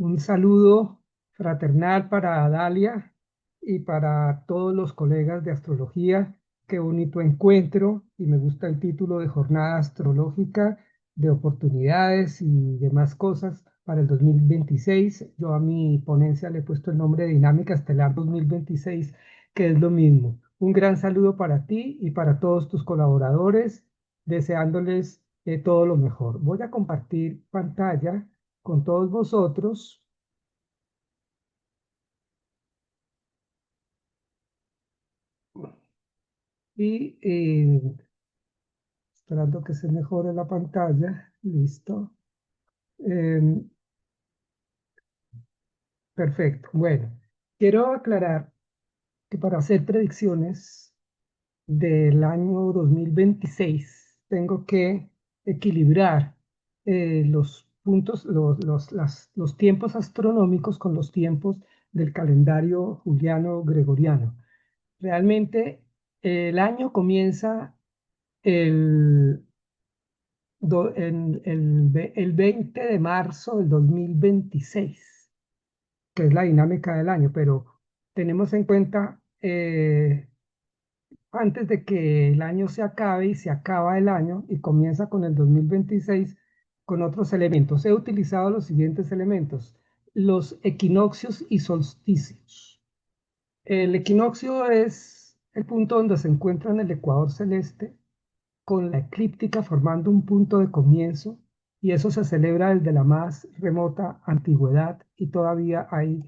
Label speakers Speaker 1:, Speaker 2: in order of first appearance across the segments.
Speaker 1: Un saludo fraternal para Dalia y para todos los colegas de astrología. Qué bonito encuentro y me gusta el título de Jornada Astrológica de Oportunidades y demás cosas para el 2026. Yo a mi ponencia le he puesto el nombre de Dinámica Estelar 2026, que es lo mismo. Un gran saludo para ti y para todos tus colaboradores, deseándoles todo lo mejor. Voy a compartir pantalla con todos vosotros y esperando que se mejore la pantalla. Listo. Em, Perfecto. Bueno, quiero aclarar que para hacer predicciones del año 2026 tengo que equilibrar los puntos, los tiempos astronómicos con los tiempos del calendario juliano-gregoriano. Realmente el año comienza el, el 20 de marzo del 2026, que es la dinámica del año, pero tenemos en cuenta antes de que el año se acabe y se acaba el año y comienza con el 2026 con otros elementos. He utilizado los siguientes elementos: los equinoccios y solsticios. El equinoccio es el punto donde se encuentra en el ecuador celeste con la eclíptica formando un punto de comienzo, y eso se celebra desde la más remota antigüedad y todavía hay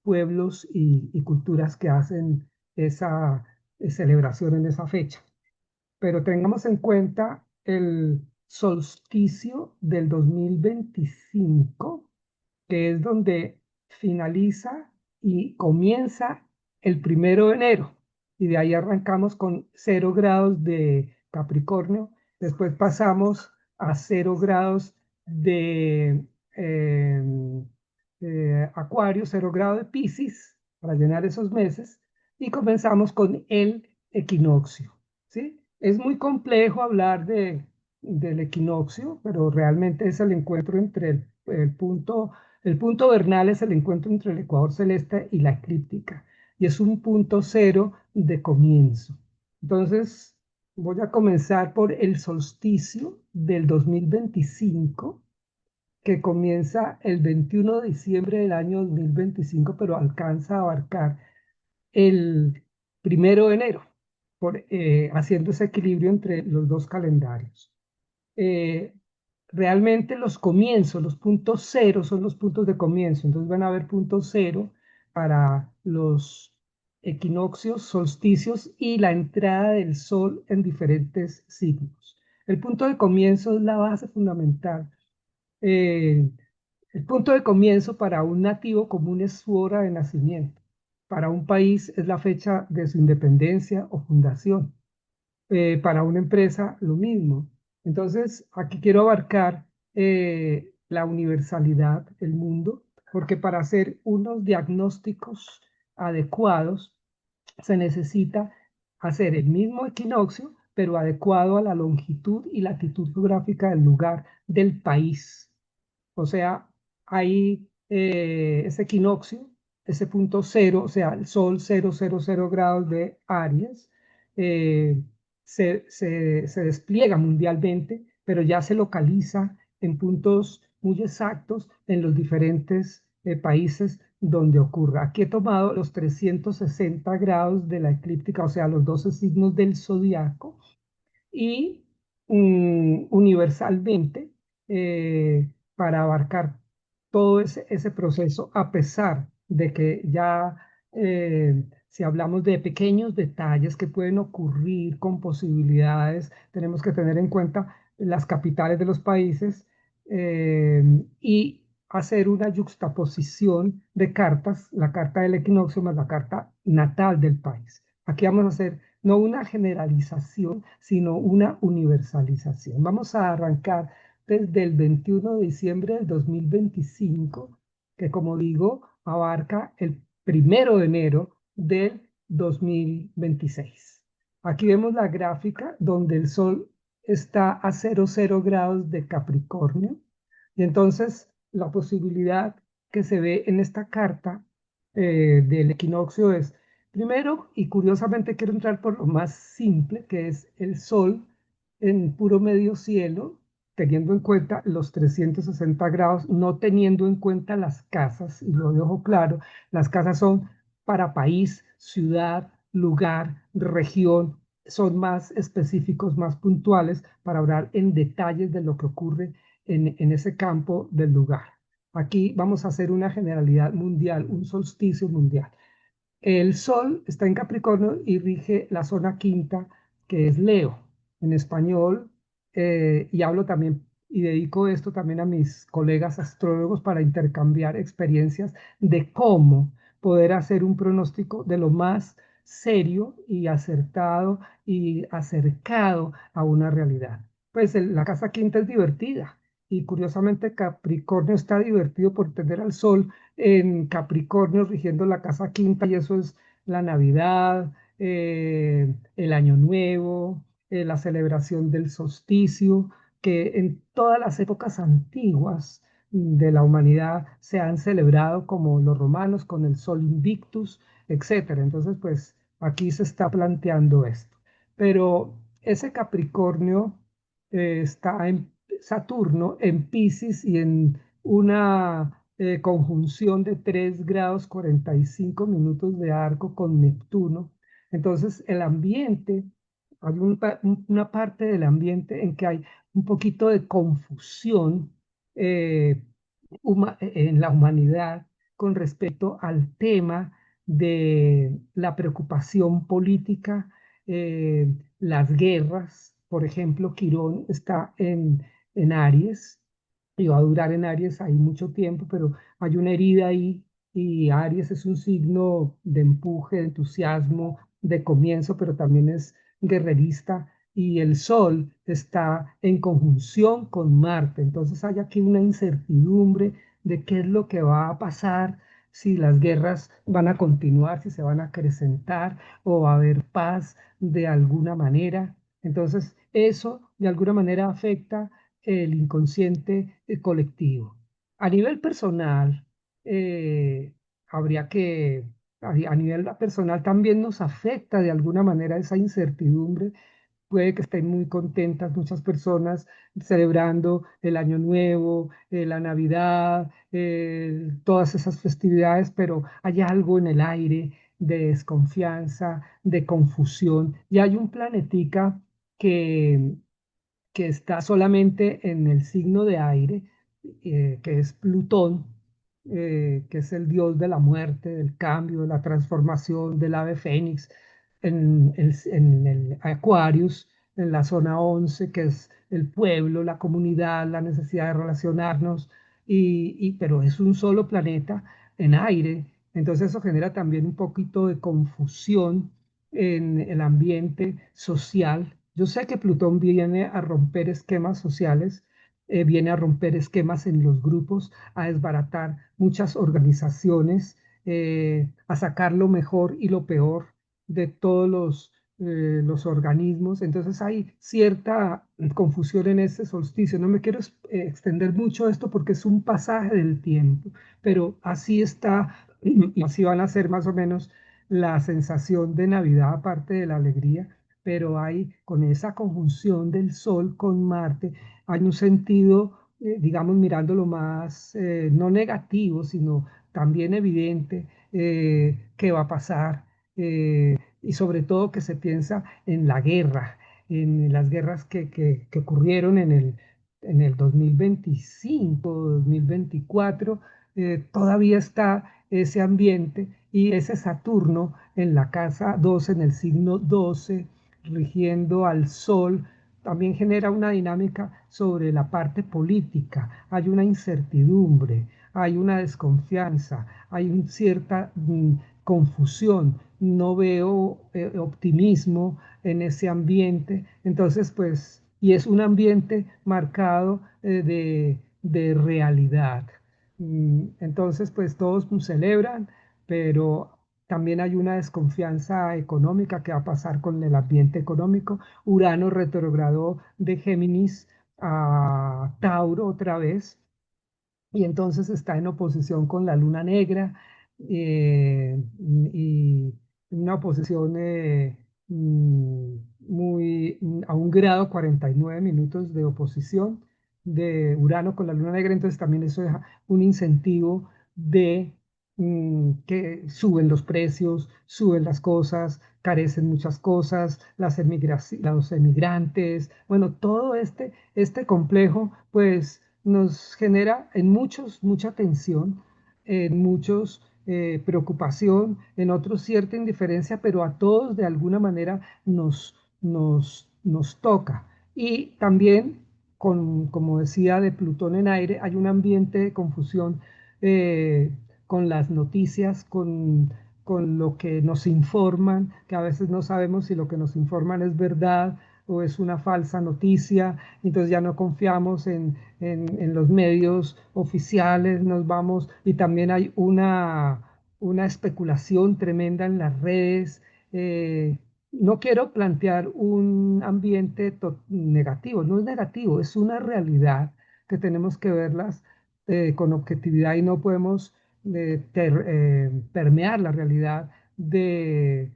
Speaker 1: pueblos y culturas que hacen esa celebración en esa fecha. Pero tengamos en cuenta el solsticio del 2025, que es donde finaliza y comienza el 1 de enero. Y de ahí arrancamos con 0 grados de Capricornio, después pasamos a 0 grados de Acuario, 0 grado de Piscis, para llenar esos meses, y comenzamos con el equinoccio, ¿sí? Es muy complejo hablar del equinoccio, pero realmente es el encuentro entre el punto vernal es el encuentro entre el ecuador celeste y la eclíptica, y es un punto cero de comienzo. Entonces, voy a comenzar por el solsticio del 2025, que comienza el 21 de diciembre del año 2025, pero alcanza a abarcar el 1 de enero, haciendo ese equilibrio entre los dos calendarios. eh, Realmente los comienzos, los puntos cero son los puntos de comienzo, entonces van a haber puntos cero para los equinoccios, solsticios y la entrada del sol en diferentes signos. El punto de comienzo es la base fundamental. Eh, el punto de comienzo para un nativo común es su hora de nacimiento. Para un país es la fecha de su independencia o fundación. Para una empresa lo mismo. Entonces, aquí quiero abarcar la universalidad, el mundo, porque para hacer unos diagnósticos adecuados se necesita hacer el mismo equinoccio, pero adecuado a la longitud y latitud geográfica del lugar del país. O sea, hay ese equinoccio, ese punto cero, o sea, el sol 000 grados de Aries, eh, se despliega mundialmente, pero ya se localiza en puntos muy exactos en los diferentes países donde ocurra. Aquí he tomado los 360 grados de la eclíptica, o sea, los 12 signos del zodiaco, y universalmente, para abarcar todo ese proceso, a pesar de que ya, si hablamos de pequeños detalles que pueden ocurrir con posibilidades, tenemos que tener en cuenta las capitales de los países, y hacer una yuxtaposición de cartas, la carta del equinoccio más la carta natal del país. Aquí vamos a hacer no una generalización, sino una universalización. Vamos a arrancar desde el 21 de diciembre del 2025, que, como digo, abarca el 1 de enero del 2026. Aquí vemos la gráfica donde el Sol está a 00 grados de Capricornio, y entonces la posibilidad que se ve en esta carta del equinoccio es, primero, y curiosamente quiero entrar por lo más simple, que es el sol en puro medio cielo, teniendo en cuenta los 360 grados, no teniendo en cuenta las casas, y lo dejo claro, las casas son para país, ciudad, lugar, región, son más específicos, más puntuales para hablar en detalles de lo que ocurre en ese campo del lugar. Aquí vamos a hacer una generalidad mundial, un solsticio mundial. El Sol está en Capricornio y rige la zona quinta, que es Leo, en español, y hablo también y dedico esto también a mis colegas astrólogos para intercambiar experiencias de cómo poder hacer un pronóstico de lo más serio y acertado y acercado a una realidad. Pues la casa quinta es divertida y curiosamente Capricornio está divertido por tener al Sol en Capricornio rigiendo la casa quinta y eso es la Navidad, el Año Nuevo, la celebración del solsticio, que en todas las épocas antiguas de la humanidad se han celebrado como los romanos con el Sol Invictus, etcétera. Entonces, pues aquí se está planteando esto. Pero ese Capricornio está en Saturno, en Piscis y en una conjunción de 3 grados 45 minutos de arco con Neptuno. Entonces, el ambiente, hay una parte del ambiente en que hay un poquito de confusión eh, en la humanidad con respecto al tema de la preocupación política, las guerras. Por ejemplo, Quirón está en Aries y va a durar en Aries ahí mucho tiempo, pero hay una herida ahí y Aries es un signo de empuje, de entusiasmo, de comienzo, pero también es guerrerista y el Sol está en conjunción con Marte. Entonces hay aquí una incertidumbre de qué es lo que va a pasar, si las guerras van a continuar, si se van a acrecentar o va a haber paz de alguna manera. Entonces eso de alguna manera afecta el inconsciente colectivo. A nivel personal, eh, habría que, a nivel personal también nos afecta de alguna manera esa incertidumbre. Puede que estén muy contentas muchas personas celebrando el Año Nuevo, la Navidad, todas esas festividades, pero hay algo en el aire de desconfianza, de confusión. Y hay un planetica que que está solamente en el signo de aire, que es Plutón, que es el dios de la muerte, del cambio, de la transformación, del ave fénix, en el Aquarius, en la zona 11, que es el pueblo, la comunidad, la necesidad de relacionarnos, pero es un solo planeta en aire, entonces eso genera también un poquito de confusión en el ambiente social. Yo sé que Plutón viene a romper esquemas sociales, viene a romper esquemas en los grupos, a desbaratar muchas organizaciones, a sacar lo mejor y lo peor de todos los organismos. Entonces hay cierta confusión en este solsticio. No me quiero extender mucho esto porque es un pasaje del tiempo, pero así está, así van a ser más o menos la sensación de Navidad, aparte de la alegría, pero hay con esa conjunción del Sol con Marte, hay un sentido, digamos, mirándolo más, no negativo, sino también evidente, que va a pasar, y sobre todo que se piensa en la guerra, en las guerras que ocurrieron en el 2025, 2024, todavía está ese ambiente y ese Saturno en la casa 12, en el signo 12, rigiendo al Sol, también genera una dinámica sobre la parte política. Hay una incertidumbre, hay una desconfianza, hay cierta confusión. No veo optimismo en ese ambiente. Entonces, pues, y es un ambiente marcado de realidad. Entonces, pues todos celebran, pero también hay una desconfianza económica que va a pasar con el ambiente económico. Urano retrogradó de Géminis a Tauro otra vez y entonces está en oposición con la luna negra y una oposición mm, a un grado 49 minutos de oposición de Urano con la luna negra, entonces también eso deja un incentivo de que suben los precios, suben las cosas, carecen muchas cosas, los emigrantes, bueno, todo este complejo, pues nos genera en muchos mucha tensión, en muchos preocupación, en otros cierta indiferencia, pero a todos de alguna manera nos toca. Y también, como decía, de Plutón en aire, hay un ambiente de confusión eh, con las noticias, con lo que nos informan, que a veces no sabemos si lo que nos informan es verdad o es una falsa noticia, entonces ya no confiamos en los medios oficiales, nos vamos, y también hay una especulación tremenda en las redes. eh, no quiero plantear un ambiente negativo, no es negativo, es una realidad que tenemos que verlas con objetividad y no podemos permear la realidad de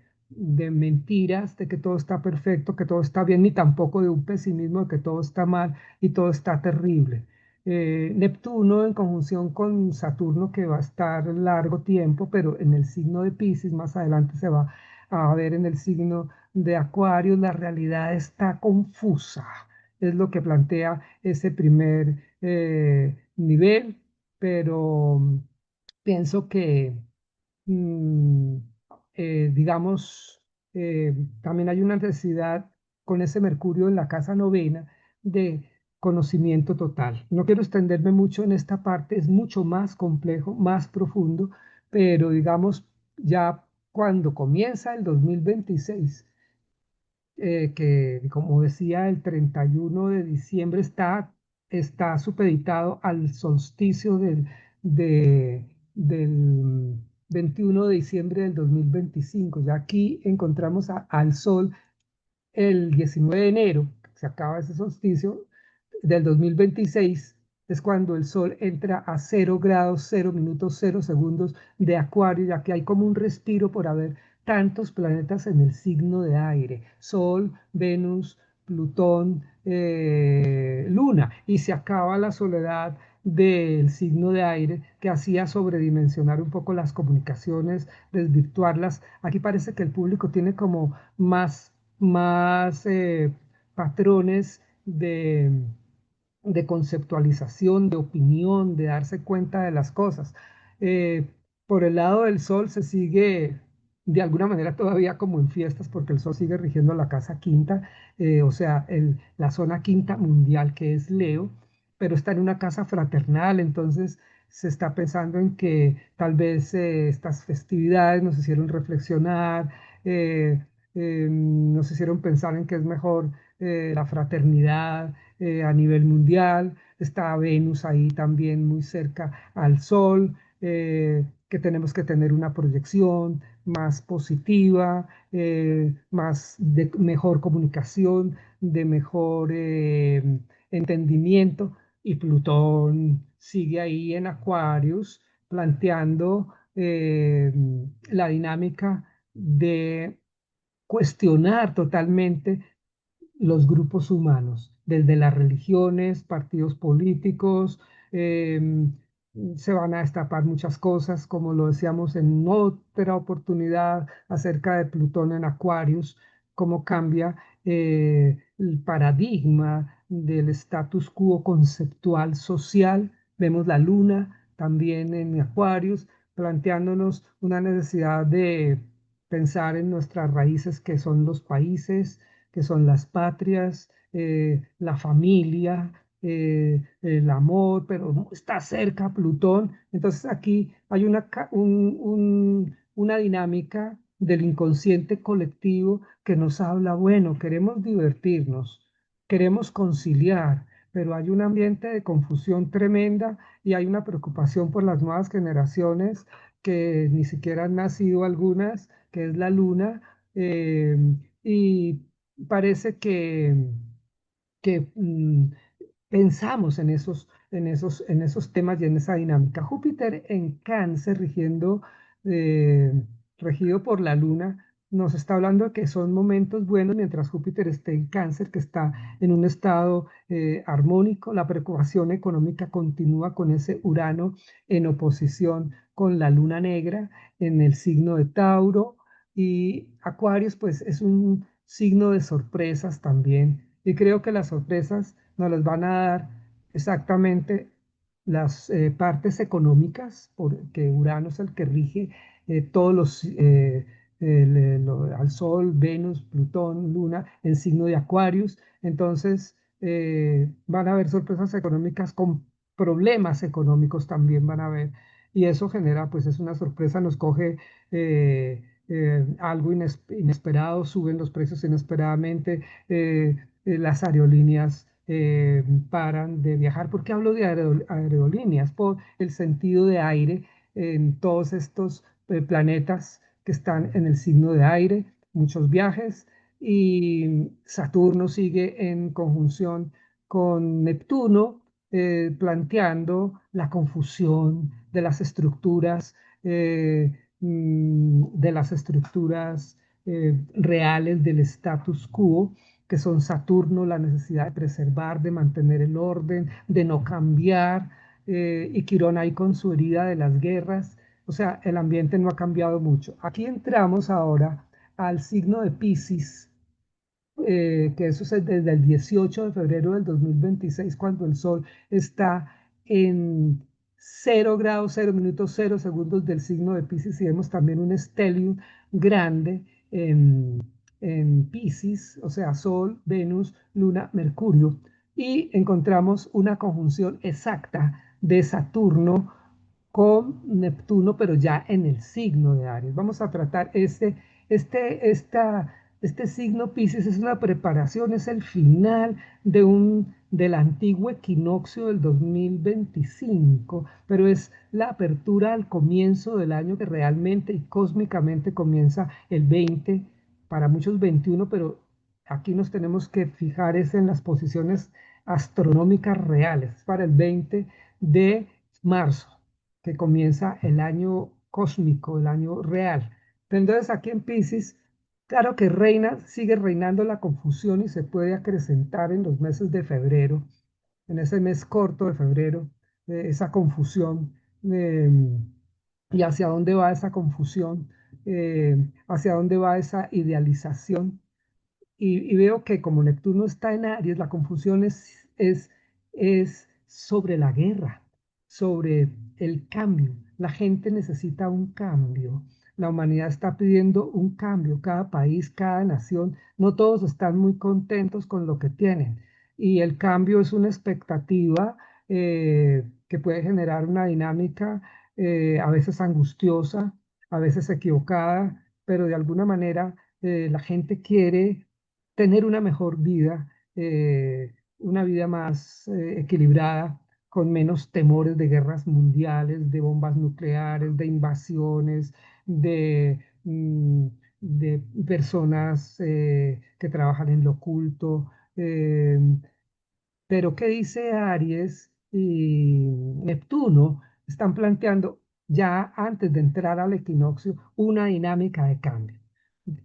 Speaker 1: mentiras, de que todo está perfecto, que todo está bien, ni tampoco de un pesimismo de que todo está mal y todo está terrible. Neptuno en conjunción con Saturno, que va a estar largo tiempo, pero en el signo de Piscis, más adelante se va a ver en el signo de Acuario, la realidad está confusa, es lo que plantea ese primer nivel, pero pienso que mm, digamos, también hay una necesidad con ese Mercurio en la casa novena de conocimiento total. No quiero extenderme mucho en esta parte, es mucho más complejo, más profundo, pero digamos, ya cuando comienza el 2026, que como decía, el 31 de diciembre está supeditado al solsticio del 21 de diciembre del 2025. Ya aquí encontramos al Sol el 19 de enero, se acaba ese solsticio del 2026, es cuando el Sol entra a 0 grados, 0 minutos, 0 segundos de Acuario, ya que hay como un respiro por haber tantos planetas en el signo de aire, Sol, Venus, Plutón, Luna, y se acaba la soledad del signo de aire que hacía sobredimensionar un poco las comunicaciones, desvirtuarlas. Aquí parece que el público tiene como más patrones de conceptualización, de opinión, de darse cuenta de las cosas. Eh, por el lado del Sol se sigue de alguna manera todavía como en fiestas porque el Sol sigue rigiendo la casa quinta, o sea, la zona quinta mundial que es Leo, pero está en una casa fraternal, entonces se está pensando en que tal vez estas festividades nos hicieron reflexionar, nos hicieron pensar en que es mejor la fraternidad a nivel mundial. Está Venus ahí también muy cerca al Sol, que tenemos que tener una proyección más positiva, más de mejor comunicación, de mejor entendimiento. Y Plutón sigue ahí en Aquarius planteando la dinámica de cuestionar totalmente los grupos humanos, desde las religiones, partidos políticos, eh, se van a destapar muchas cosas, como lo decíamos en otra oportunidad acerca de Plutón en Aquarius, cómo cambia el paradigma del status quo conceptual social. Vemos la luna también en Aquarius, planteándonos una necesidad de pensar en nuestras raíces, que son los países, que son las patrias, la familia, el amor, pero está cerca Plutón. Entonces aquí hay una dinámica del inconsciente colectivo que nos habla, bueno, queremos divertirnos, queremos conciliar, pero hay un ambiente de confusión tremenda y hay una preocupación por las nuevas generaciones que ni siquiera han nacido algunas, que es la luna. eh, y parece que pensamos en esos en esos temas y en esa dinámica. Júpiter en Cáncer, eh, regido por la Luna, nos está hablando de que son momentos buenos mientras Júpiter esté en Cáncer, que está en un estado armónico. La preocupación económica continúa con ese Urano en oposición con la Luna negra en el signo de Tauro. Y Acuarios, pues es un signo de sorpresas también. Y creo que las sorpresas nos las van a dar exactamente las partes económicas, porque Urano es el que rige todos al Sol, Venus, Plutón, Luna en signo de Acuarios. Entonces, van a haber sorpresas económicas con problemas económicos también van a haber. Y eso genera, pues es una sorpresa, nos coge algo inesperado, suben los precios inesperadamente, las aerolíneas paran de viajar. ¿Por qué hablo de aerolíneas? Por el sentido de aire en todos estos planetas que están en el signo de aire, muchos viajes, y Saturno sigue en conjunción con Neptuno, planteando la confusión de las estructuras reales del status quo, que son Saturno, la necesidad de preservar, de mantener el orden, de no cambiar, y Quirón ahí con su herida de las guerras. O sea, el ambiente no ha cambiado mucho. Aquí entramos ahora al signo de Piscis, que eso es desde el 18 de febrero del 2026, cuando el Sol está en 0 grados, 0 minutos, 0 segundos del signo de Piscis, y vemos también un stellium grande en Piscis, o sea, Sol, Venus, Luna, Mercurio, y encontramos una conjunción exacta de Saturno con Neptuno, pero ya en el signo de Aries. Vamos a tratar este, esta, este signo Piscis es una preparación, es el final del antiguo equinoccio del 2025, pero es la apertura al comienzo del año que realmente y cósmicamente comienza el 20, para muchos 21, pero aquí nos tenemos que fijar es en las posiciones astronómicas reales, para el 20 de marzo, que comienza el año cósmico, el año real. Entonces aquí en Pisces, claro que sigue reinando la confusión y se puede acrecentar en los meses de febrero, en ese mes corto de febrero, esa confusión. eh, y hacia dónde va esa confusión, hacia dónde va esa idealización. Y veo que como Neptuno está en Aries, la confusión es sobre la guerra, sobre el cambio. La gente necesita un cambio. La humanidad está pidiendo un cambio. Cada país, cada nación, no todos están muy contentos con lo que tienen. Y el cambio es una expectativa que puede generar una dinámica a veces angustiosa, a veces equivocada, pero de alguna manera la gente quiere tener una mejor vida, una vida más equilibrada, con menos temores de guerras mundiales, de bombas nucleares, de invasiones, de personas que trabajan en lo oculto. Pero ¿qué dice Aries y Neptuno? Están planteando ya antes de entrar al equinoccio una dinámica de cambio.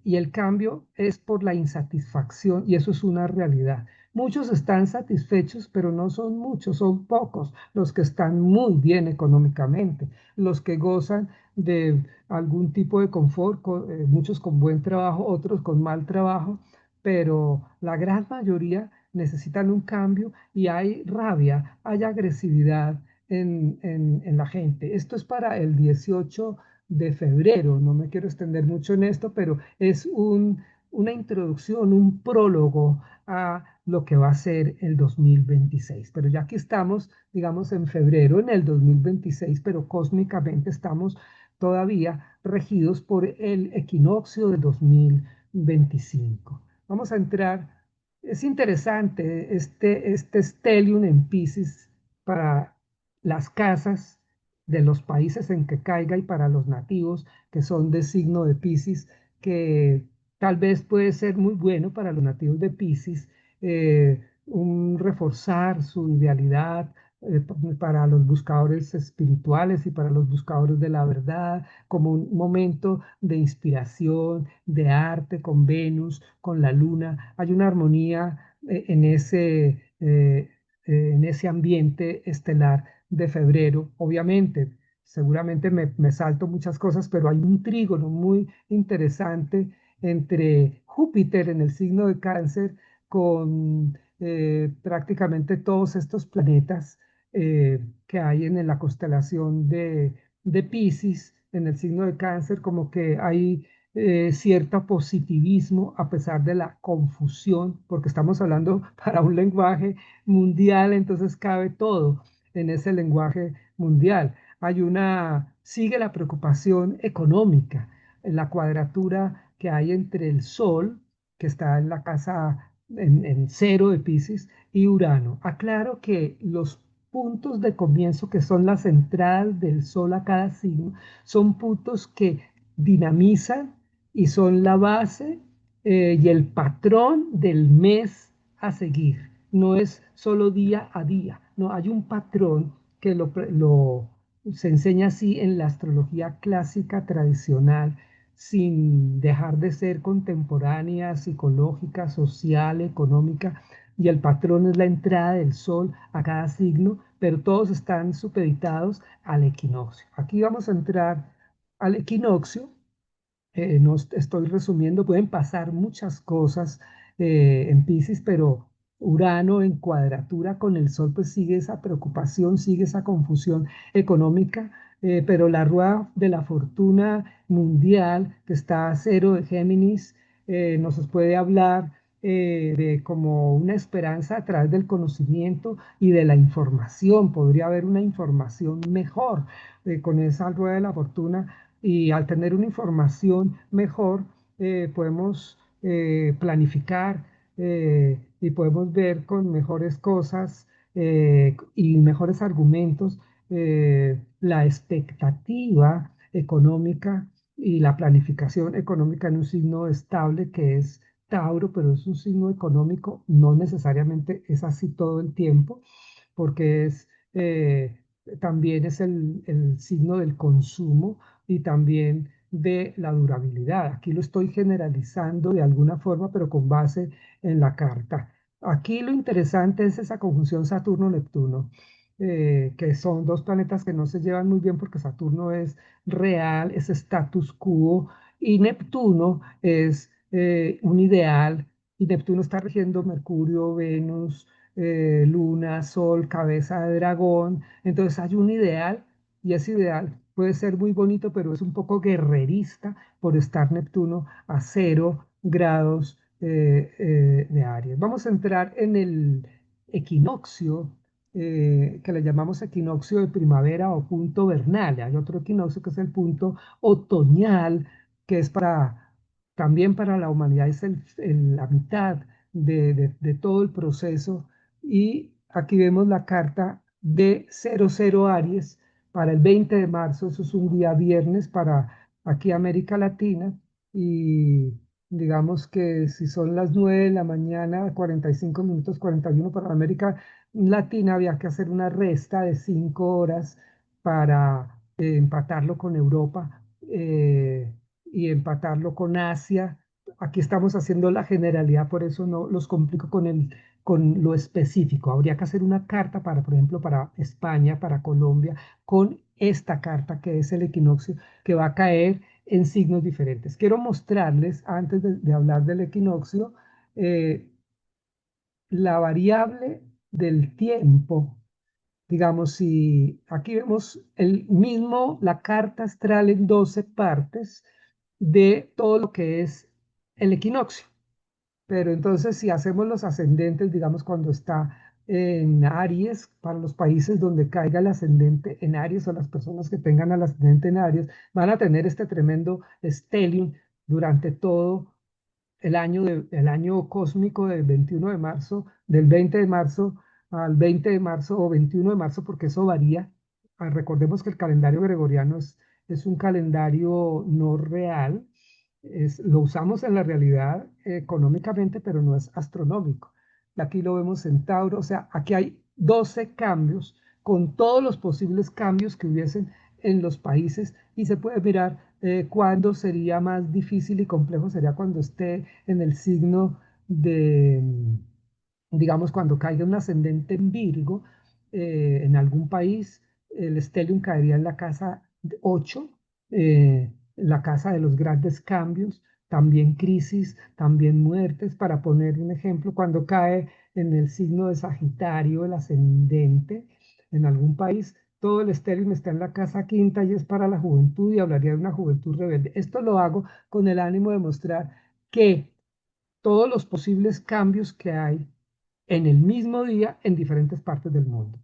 Speaker 1: Y el cambio es por la insatisfacción y eso es una realidad. Muchos están satisfechos, pero no son muchos, son pocos los que están muy bien económicamente, los que gozan de algún tipo de confort, muchos con buen trabajo, otros con mal trabajo, pero la gran mayoría necesitan un cambio y hay rabia, hay agresividad en la gente. Esto es para el 18 de febrero, no me quiero extender mucho en esto, pero es una introducción, un prólogo a lo que va a ser el 2026. Pero ya aquí estamos, digamos, en febrero en el 2026, pero cósmicamente estamos todavía regidos por el equinoccio de 2025. Vamos a entrar, es interesante este stellium en Pisces para las casas de los países en que caiga y para los nativos que son de signo de Piscis, que tal vez puede ser muy bueno para los nativos de Piscis, un reforzar su idealidad, para los buscadores espirituales y para los buscadores de la verdad, como un momento de inspiración, de arte con Venus, con la luna. Hay una armonía en ese ambiente estelar de febrero. Obviamente, seguramente me salto muchas cosas, pero hay un trígono muy interesante entre Júpiter en el signo de Cáncer con prácticamente todos estos planetas que hay en la constelación de Piscis, en el signo de Cáncer, como que hay cierto positivismo a pesar de la confusión, porque estamos hablando para un lenguaje mundial, entonces cabe todo en ese lenguaje mundial. Sigue la preocupación económica, la cuadratura que hay entre el Sol, que está en la casa en cero de Piscis, y Urano. Aclaro que los puntos de comienzo, que son las entradas del Sol a cada signo, son puntos que dinamizan y son la base y el patrón del mes a seguir. No es solo día a día, no, hay un patrón que se enseña así en la astrología clásica tradicional, sin dejar de ser contemporánea, psicológica, social, económica, y el patrón es la entrada del sol a cada signo, pero todos están supeditados al equinoccio. Aquí vamos a entrar al equinoccio. No estoy resumiendo, pueden pasar muchas cosas en Piscis, pero Urano en cuadratura con el Sol, pues sigue esa preocupación, sigue esa confusión económica, pero la rueda de la fortuna mundial, que está a cero de Géminis, nos puede hablar de como una esperanza a través del conocimiento y de la información. Podría haber una información mejor con esa rueda de la fortuna, y al tener una información mejor, podemos planificar y podemos ver con mejores cosas y mejores argumentos la expectativa económica y la planificación económica en un signo estable que es Tauro, pero es un signo económico, no necesariamente es así todo el tiempo, porque también es el signo del consumo y también de la durabilidad. Aquí lo estoy generalizando de alguna forma, pero con base en la carta. Aquí lo interesante es esa conjunción Saturno-Neptuno, que son dos planetas que no se llevan muy bien porque Saturno es real, es status quo, y Neptuno es un ideal, y Neptuno está rigiendo Mercurio, Venus, luna, sol, cabeza de dragón. Entonces hay un ideal, y ese ideal puede ser muy bonito, pero es un poco guerrerista por estar Neptuno a 0 grados de Aries. Vamos a entrar en el equinoccio, que le llamamos equinoccio de primavera o punto vernal. Hay otro equinoccio que es el punto otoñal, que es también para la humanidad, es la mitad de todo el proceso. Y aquí vemos la carta de 00 Aries para el 20 de marzo. Eso es un día viernes para aquí América Latina. Y digamos que si son las 9 de la mañana, 45 minutos, 41 para América Latina, había que hacer una resta de 5 horas para empatarlo con Europa y empatarlo con Asia. Aquí estamos haciendo la generalidad, por eso no los complico con lo específico. Habría que hacer una carta para, por ejemplo, para España, para Colombia, con esta carta que es el equinoccio, que va a caer en signos diferentes. Quiero mostrarles, antes de hablar del equinoccio, eh, la variable del tiempo. Digamos, si aquí vemos la carta astral en 12 partes de todo lo que es el equinoccio. Pero entonces, si hacemos los ascendentes, digamos, cuando está en Aries, para los países donde caiga el ascendente en Aries, o las personas que tengan el ascendente en Aries, van a tener este tremendo stellium durante todo el año cósmico del 21 de marzo, del 20 de marzo al 20 de marzo o 21 de marzo, porque eso varía. Recordemos que el calendario gregoriano es un calendario no real, lo usamos en la realidad económicamente, pero no es astronómico. Aquí lo vemos en Tauro, o sea, aquí hay 12 cambios con todos los posibles cambios que hubiesen en los países y se puede mirar cuándo sería más difícil y complejo, sería cuando esté en el signo de, digamos, cuando caiga un ascendente en Virgo en algún país, el stellium caería en la casa 8, la casa de los grandes cambios, también crisis, también muertes. Para poner un ejemplo, cuando cae en el signo de Sagitario, el ascendente, en algún país, todo el stellium está en la casa quinta y es para la juventud y hablaría de una juventud rebelde. Esto lo hago con el ánimo de mostrar que todos los posibles cambios que hay en el mismo día en diferentes partes del mundo.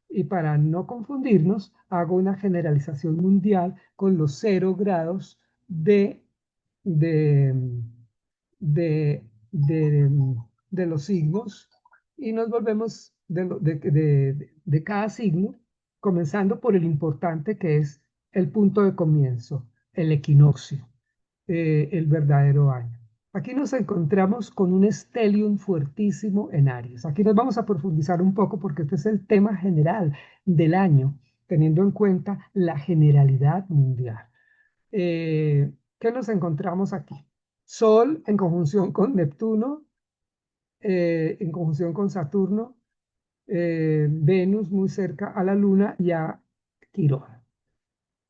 Speaker 1: Y para no confundirnos, hago una generalización mundial con los 0 grados de, de, de, de los signos y nos volvemos de cada signo, comenzando por el importante que es el punto de comienzo, el equinoccio, el verdadero año. Aquí nos encontramos con un stellium fuertísimo en Aries. Aquí nos vamos a profundizar un poco porque este es el tema general del año, teniendo en cuenta la generalidad mundial. ¿Qué nos encontramos aquí? Sol en conjunción con Neptuno, en conjunción con Saturno, Venus muy cerca a la Luna y a Quirón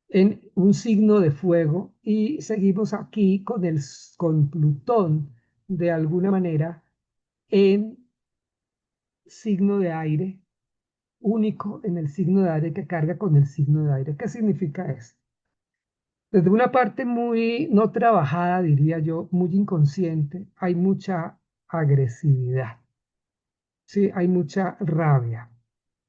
Speaker 1: en un signo de fuego y seguimos aquí con Plutón de alguna manera en signo de aire, único en el signo de aire que carga con el signo de aire. ¿Qué significa esto? Desde una parte muy no trabajada, diría yo, muy inconsciente, hay mucha agresividad, sí, hay mucha rabia.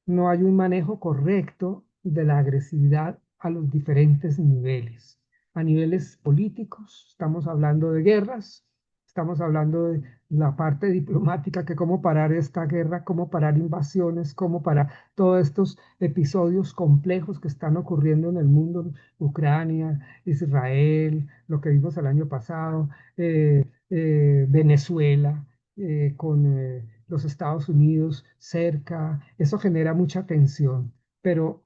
Speaker 1: No hay un manejo correcto de la agresividad a los diferentes niveles. A niveles políticos, estamos hablando de guerras, estamos hablando de la parte diplomática, que cómo parar esta guerra, cómo parar invasiones, cómo parar todos estos episodios complejos que están ocurriendo en el mundo, Ucrania, Israel, lo que vimos el año pasado, Venezuela, con los Estados Unidos cerca, eso genera mucha tensión, pero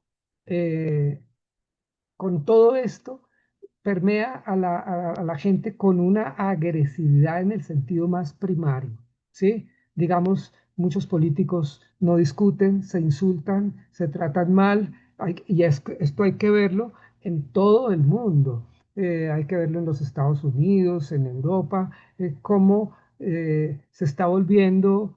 Speaker 1: eh, con todo esto permea a la gente con una agresividad en el sentido más primario, ¿sí? Digamos, muchos políticos no discuten, se insultan, se tratan mal, esto hay que verlo en todo el mundo. Hay que verlo en los Estados Unidos, en Europa, cómo se está volviendo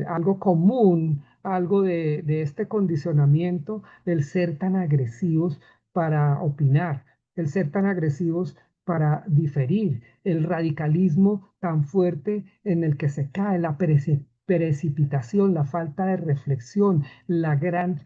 Speaker 1: algo común, algo de este condicionamiento del ser tan agresivos para opinar, el ser tan agresivos para diferir, el radicalismo tan fuerte en el que se cae, la precipitación, la falta de reflexión, la gran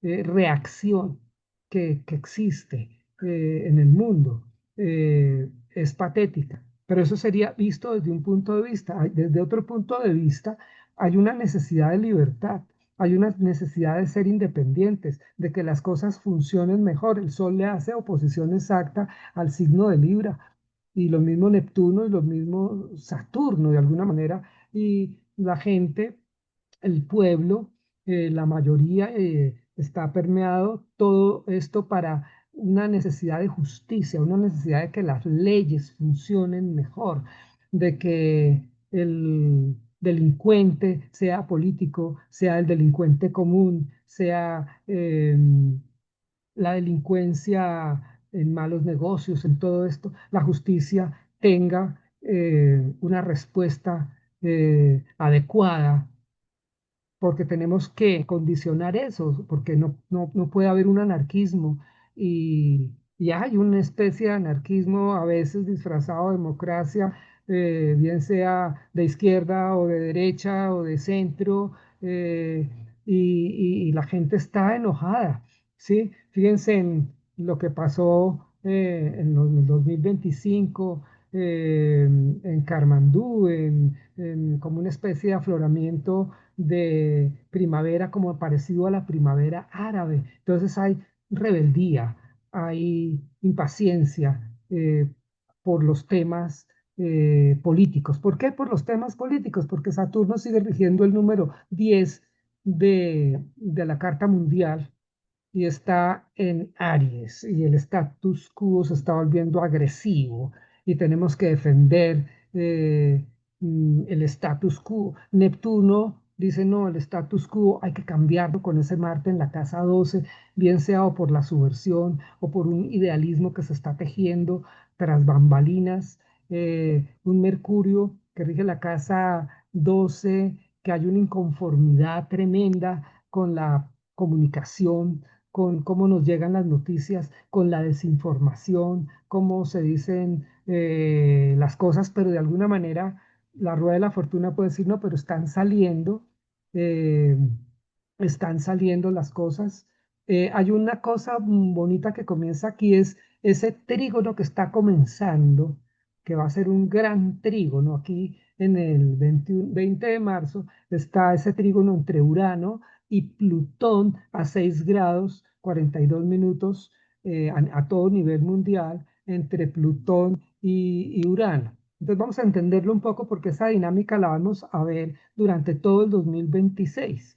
Speaker 1: reacción que existe en el mundo. Es patética, pero eso sería visto desde un punto de vista. Desde otro punto de vista, hay una necesidad de libertad, hay una necesidad de ser independientes, de que las cosas funcionen mejor. El Sol le hace oposición exacta al signo de Libra y lo mismo Neptuno y lo mismo Saturno de alguna manera. Y la gente, el pueblo, la mayoría está permeado todo esto para una necesidad de justicia, una necesidad de que las leyes funcionen mejor, de que el delincuente sea político, sea el delincuente común, sea la delincuencia en malos negocios, en todo esto, la justicia tenga una respuesta adecuada porque tenemos que condicionar eso, porque no puede haber un anarquismo y hay una especie de anarquismo a veces disfrazado de democracia, bien sea de izquierda o de derecha o de centro, eh, y la gente está enojada, ¿sí? Fíjense en lo que pasó el 2025 en Carmandú, como una especie de afloramiento de primavera como parecido a la primavera árabe. Entonces hay rebeldía, hay impaciencia por los temas políticos. ¿Por qué por los temas políticos? Porque Saturno sigue rigiendo el número 10 de la Carta Mundial y está en Aries y el status quo se está volviendo agresivo y tenemos que defender el status quo. Neptuno dice, no, el status quo hay que cambiarlo con ese Marte en la casa 12, bien sea o por la subversión o por un idealismo que se está tejiendo tras bambalinas. Un Mercurio que rige la casa 12, que hay una inconformidad tremenda con la comunicación, con cómo nos llegan las noticias, con la desinformación, cómo se dicen las cosas, pero de alguna manera la rueda de la fortuna puede decir, no, pero eh, están saliendo las cosas. Hay una cosa bonita que comienza aquí, es ese trígono que está comenzando, que va a ser un gran trígono. Aquí en el 20 de marzo está ese trígono entre Urano y Plutón a 6 grados 42 minutos a todo nivel mundial entre Plutón y Urano. Entonces vamos a entenderlo un poco porque esa dinámica la vamos a ver durante todo el 2026.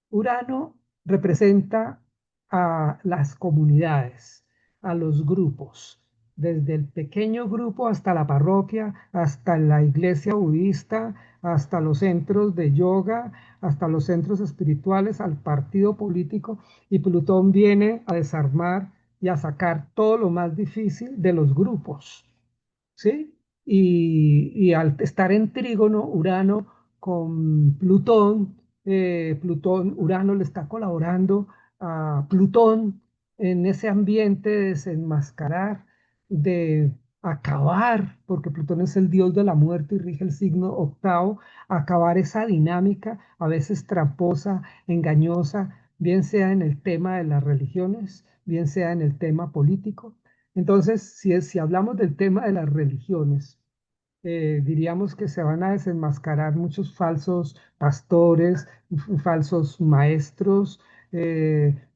Speaker 1: Urano representa a las comunidades, a los grupos, desde el pequeño grupo hasta la parroquia, hasta la iglesia budista, hasta los centros de yoga, hasta los centros espirituales, al partido político, y Plutón viene a desarmar y a sacar todo lo más difícil de los grupos. ¿Sí? Y al estar en trígono Urano con Plutón, Urano le está colaborando a Plutón en ese ambiente de desenmascarar, de acabar, porque Plutón es el dios de la muerte y rige el signo octavo, acabar esa dinámica, a veces tramposa, engañosa, bien sea en el tema de las religiones, bien sea en el tema político. Entonces, si hablamos del tema de las religiones, diríamos que se van a desenmascarar muchos falsos pastores, falsos maestros,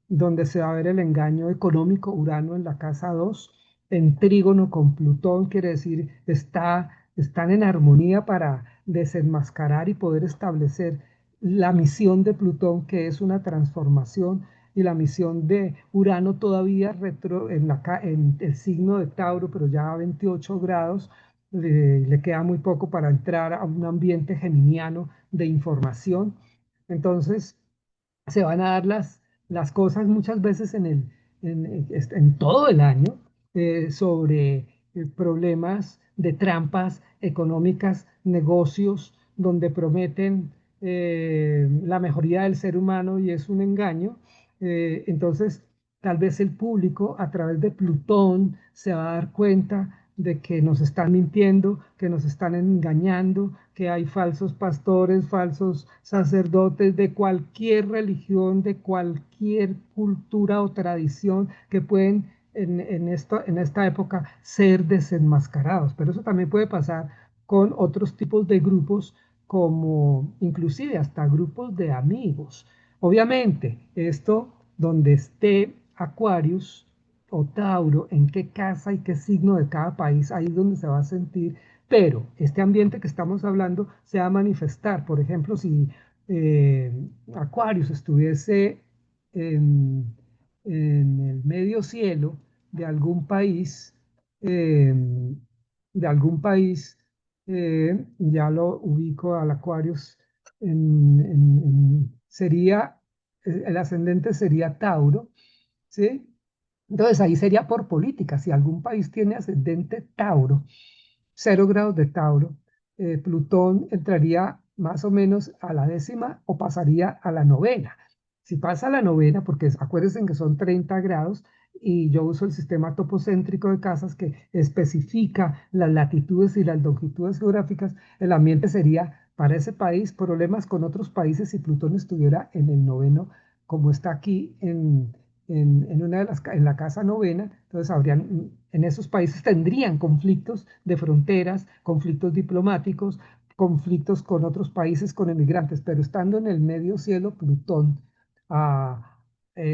Speaker 1: donde se va a ver el engaño económico, Urano en la casa 2 en trígono con Plutón, quiere decir, están en armonía para desenmascarar y poder establecer la misión de Plutón, que es una transformación, y la misión de Urano todavía en el signo de Tauro, pero ya a 28 grados, le queda muy poco para entrar a un ambiente geminiano de información. Entonces, se van a dar las cosas muchas veces en todo el año sobre problemas de trampas económicas, negocios, donde prometen la mejoría del ser humano y es un engaño. Entonces, tal vez el público a través de Plutón se va a dar cuenta de que nos están mintiendo, que nos están engañando, que hay falsos pastores, falsos sacerdotes de cualquier religión, de cualquier cultura o tradición que pueden en esta época ser desenmascarados. Pero eso también puede pasar con otros tipos de grupos, como inclusive hasta grupos de amigos. Obviamente, esto donde esté Aquarius o Tauro, en qué casa y qué signo de cada país, ahí es donde se va a sentir, pero este ambiente que estamos hablando se va a manifestar. Por ejemplo, si eh, Aquarius estuviese en, en el medio cielo de algún país, eh, ya lo ubico al Aquarius, sería, el ascendente sería Tauro, ¿sí? Entonces ahí sería por política. Si algún país tiene ascendente Tauro, 0 grados de Tauro, Plutón entraría más o menos a la décima o pasaría a la novena. Si pasa a la novena, porque acuérdense que son 30 grados y yo uso el sistema topocéntrico de casas que especifica las latitudes y las longitudes geográficas, el ambiente sería para ese país problemas con otros países si Plutón estuviera en el noveno, como está aquí en la casa novena. Entonces en esos países tendrían conflictos de fronteras, conflictos diplomáticos, conflictos con otros países, con emigrantes, pero estando en el medio cielo, Plutón, ah,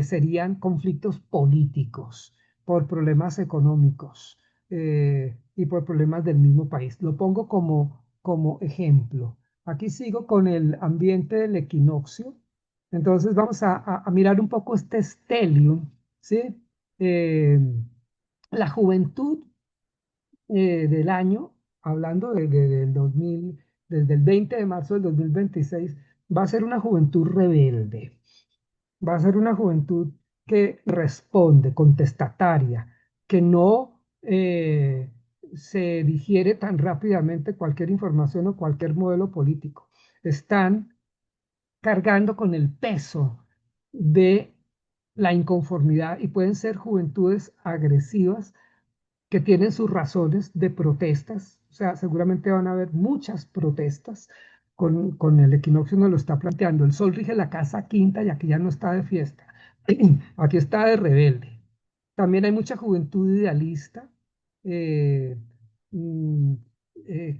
Speaker 1: serían conflictos políticos por problemas económicos y por problemas del mismo país. Lo pongo como ejemplo. Aquí sigo con el ambiente del equinoccio. Entonces vamos a mirar un poco este stellium, ¿sí? Eh, la juventud del año, hablando del 2000, desde el 20 de marzo del 2026, va a ser una juventud rebelde, va a ser una juventud que responde, contestataria, que no se digiere tan rápidamente cualquier información o cualquier modelo político. Están cargando con el peso de la inconformidad y pueden ser juventudes agresivas que tienen sus razones de protestas, o sea, seguramente van a haber muchas protestas. Con el equinoccio nos lo está planteando. El sol rige la casa quinta y aquí ya no está de fiesta, aquí está de rebelde. También hay mucha juventud idealista eh, mm,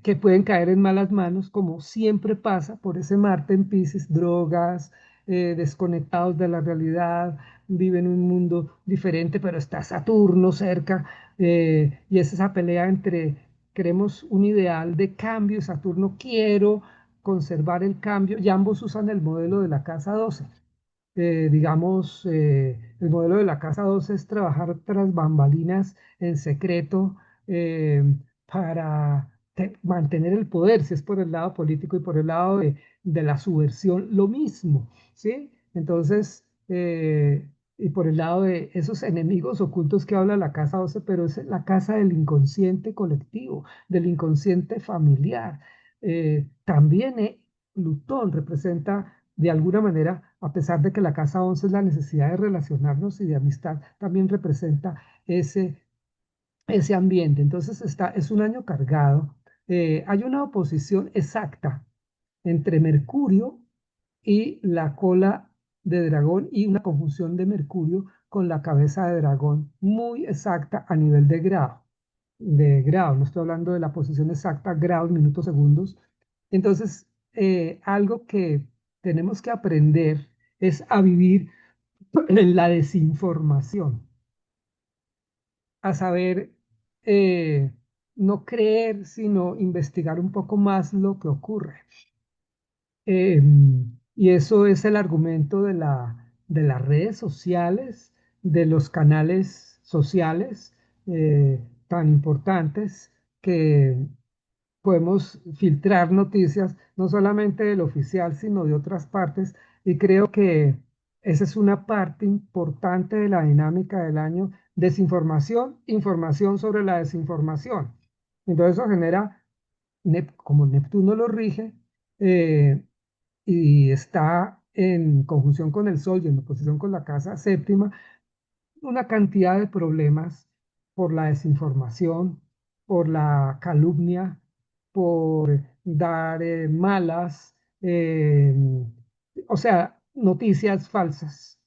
Speaker 1: que pueden caer en malas manos, como siempre pasa por ese Marte en Piscis, drogas, desconectados de la realidad, viven en un mundo diferente, pero está Saturno cerca, y es esa pelea entre queremos un ideal de cambio, y Saturno quiero conservar el cambio, y ambos usan el modelo de la casa 12. Digamos, el modelo de la Casa 12 es trabajar tras bambalinas en secreto eh, para mantener el poder, si es por el lado político y por el lado de la subversión, lo mismo, ¿sí? Entonces, y por el lado de esos enemigos ocultos que habla la Casa 12, pero es la casa del inconsciente colectivo, del inconsciente familiar. También Plutón representa de alguna manera, a pesar de que la casa 11 es la necesidad de relacionarnos y de amistad, también representa ese ambiente. Entonces es un año cargado. Hay una oposición exacta entre Mercurio y la cola de dragón y una conjunción de Mercurio con la cabeza de dragón muy exacta a nivel de grado, no estoy hablando de la posición exacta, grados, minutos, segundos. Entonces, algo que tenemos que aprender es a vivir en la desinformación, a saber no creer, sino investigar un poco más lo que ocurre. Eh, y eso es el argumento de las redes sociales, de los canales sociales tan importantes que podemos filtrar noticias, no solamente del oficial, sino de otras partes, y creo que esa es una parte importante de la dinámica del año, desinformación, información sobre la desinformación. Entonces eso genera, como Neptuno lo rige, eh, y está en conjunción con el Sol y en oposición con la casa séptima, una cantidad de problemas por la desinformación, por la calumnia, por dar malas, o sea, noticias falsas.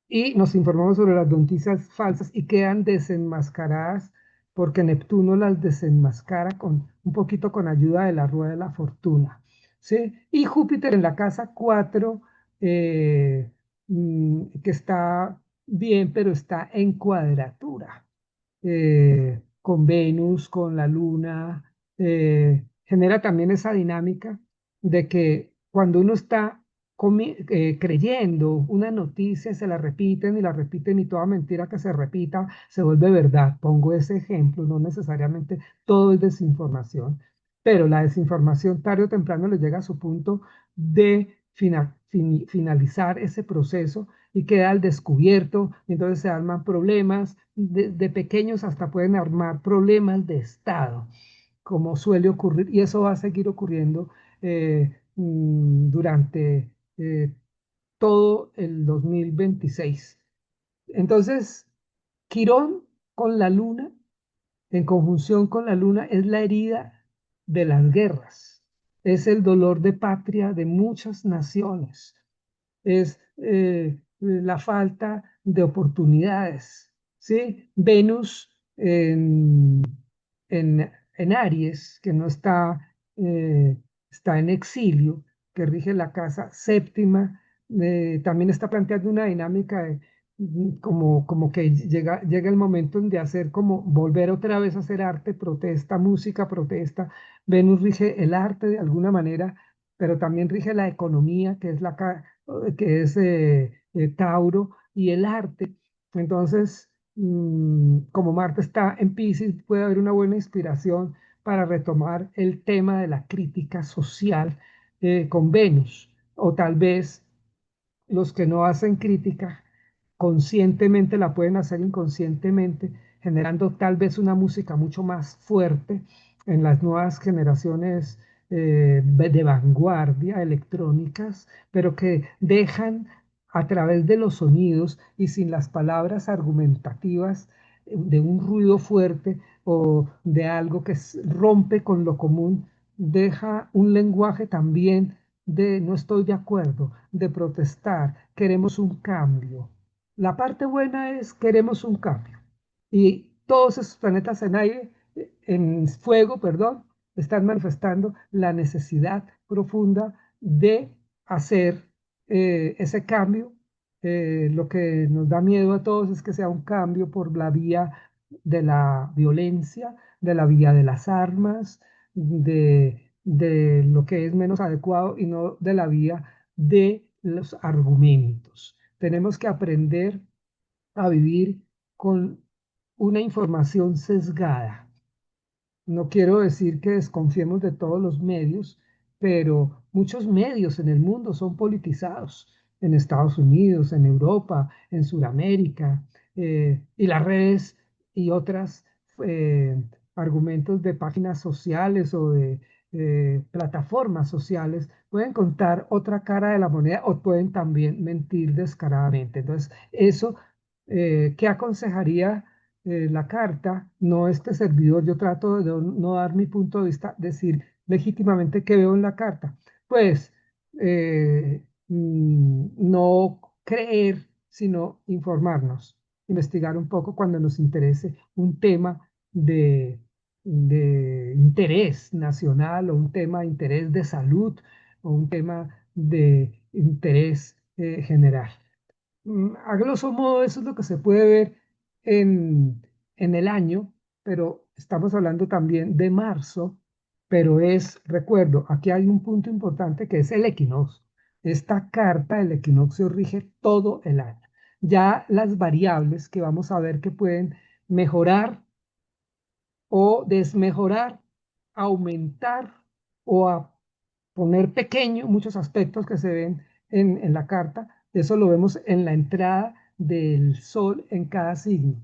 Speaker 1: Y nos informamos sobre las noticias falsas y quedan desenmascaradas porque Neptuno las desenmascara con un poquito con ayuda de la rueda de la fortuna. ¿Sí? Y Júpiter en la casa 4 que está bien, pero está en cuadratura con Venus, con la Luna, genera también esa dinámica de que cuando uno está creyendo una noticia, se la repiten y la repiten y toda mentira que se repita se vuelve verdad. Pongo ese ejemplo, no necesariamente todo es desinformación, pero la desinformación tarde o temprano le llega a su punto de finalizar ese proceso y queda al descubierto, y entonces se arman problemas, de pequeños hasta pueden armar problemas de Estado, como suele ocurrir, y eso va a seguir ocurriendo durante todo el 2026. Entonces, Quirón con la luna, en conjunción con la luna, es la herida de las guerras, es el dolor de patria de muchas naciones, es la falta de oportunidades, ¿sí? Venus en Aries, que no está en exilio, que rige la casa séptima, también está planteando una dinámica como que llega el momento de hacer como volver otra vez a hacer arte, protesta, música, protesta. Venus rige el arte de alguna manera, pero también rige la economía, que es que es Tauro, y el arte. Entonces, como Marte está en Piscis, puede haber una buena inspiración para retomar el tema de la crítica social con Venus, o tal vez los que no hacen crítica conscientemente la pueden hacer inconscientemente, generando tal vez una música mucho más fuerte en las nuevas generaciones de vanguardia electrónicas, pero que dejan a través de los sonidos y sin las palabras argumentativas de un ruido fuerte o de algo que rompe con lo común, deja un lenguaje también de no estoy de acuerdo, de protestar, queremos un cambio. La parte buena es queremos un cambio. Y todos esos planetas en aire, en fuego, perdón, están manifestando la necesidad profunda de hacer ese cambio. Lo que nos da miedo a todos es que sea un cambio por la vía de la violencia, de la vía de las armas, de lo que es menos adecuado y no de la vía de los argumentos. Tenemos que aprender a vivir con una información sesgada. No quiero decir que desconfiemos de todos los medios, pero muchos medios en el mundo son politizados, en Estados Unidos, en Europa, en Sudamérica, y las redes y otras argumentos de páginas sociales o de plataformas sociales pueden contar otra cara de la moneda o pueden también mentir descaradamente. Entonces, eso, ¿qué aconsejaría? La carta, no este servidor, yo trato de no dar mi punto de vista, decir legítimamente qué veo en la carta. Pues no creer, sino informarnos, investigar un poco cuando nos interese un tema de interés nacional o un tema de interés de salud o un tema de interés general. A grosso modo, eso es lo que se puede ver en el año, pero estamos hablando también de marzo, pero recuerdo, aquí hay un punto importante que es el equinoccio. Esta carta del equinoccio rige todo el año. Ya las variables que vamos a ver que pueden mejorar o desmejorar, aumentar o a poner pequeño muchos aspectos que se ven en la carta. Eso lo vemos en la entrada del sol en cada signo.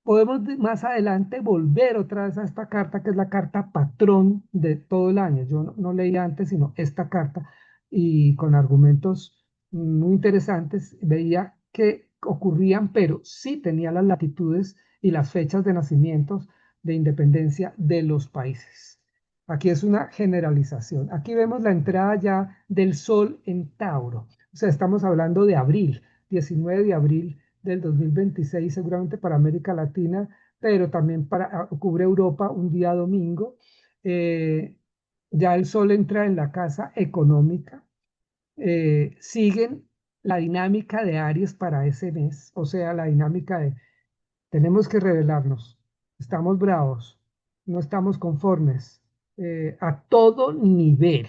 Speaker 1: Podemos más adelante volver otra vez a esta carta, que es la carta patrón de todo el año. Yo no leí antes, sino esta carta, y con argumentos muy interesantes veía que ocurrían, pero sí tenía las latitudes y las fechas de nacimientos de independencia de los países. Aquí es una generalización. Aquí vemos la entrada ya del sol en Tauro. O sea, estamos hablando de abril, 19 de abril del 2026, seguramente para América Latina, pero también cubre Europa un día domingo. Eh, ya el sol entra en la casa económica. Siguen la dinámica de Aries para ese mes, o sea, la dinámica de tenemos que rebelarnos, estamos bravos, no estamos conformes, a todo nivel.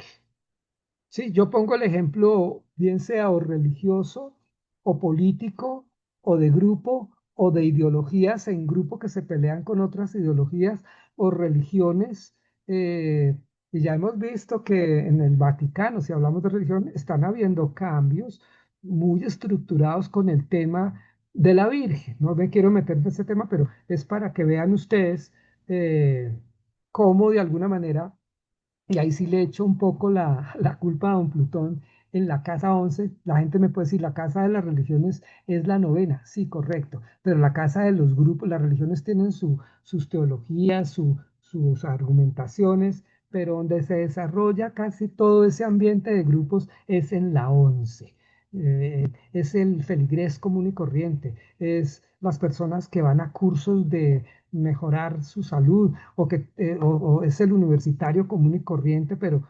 Speaker 1: Sí, yo pongo el ejemplo, bien sea o religioso, o político, o de grupo, o de ideologías en grupo que se pelean con otras ideologías o religiones. Y ya hemos visto que en el Vaticano, si hablamos de religión, están habiendo cambios muy estructurados con el tema de la Virgen. No me quiero meter en ese tema, pero es para que vean ustedes cómo de alguna manera y ahí sí le echo un poco la culpa a don Plutón en la casa 11. La gente me puede decir, la casa de las religiones es la novena. Sí, correcto. Pero la casa de los grupos, las religiones tienen sus teologías, sus argumentaciones, pero donde se desarrolla casi todo ese ambiente de grupos es en la 11. Es el feligrés común y corriente, es las personas que van a cursos de mejorar su salud o es el universitario común y corriente, pero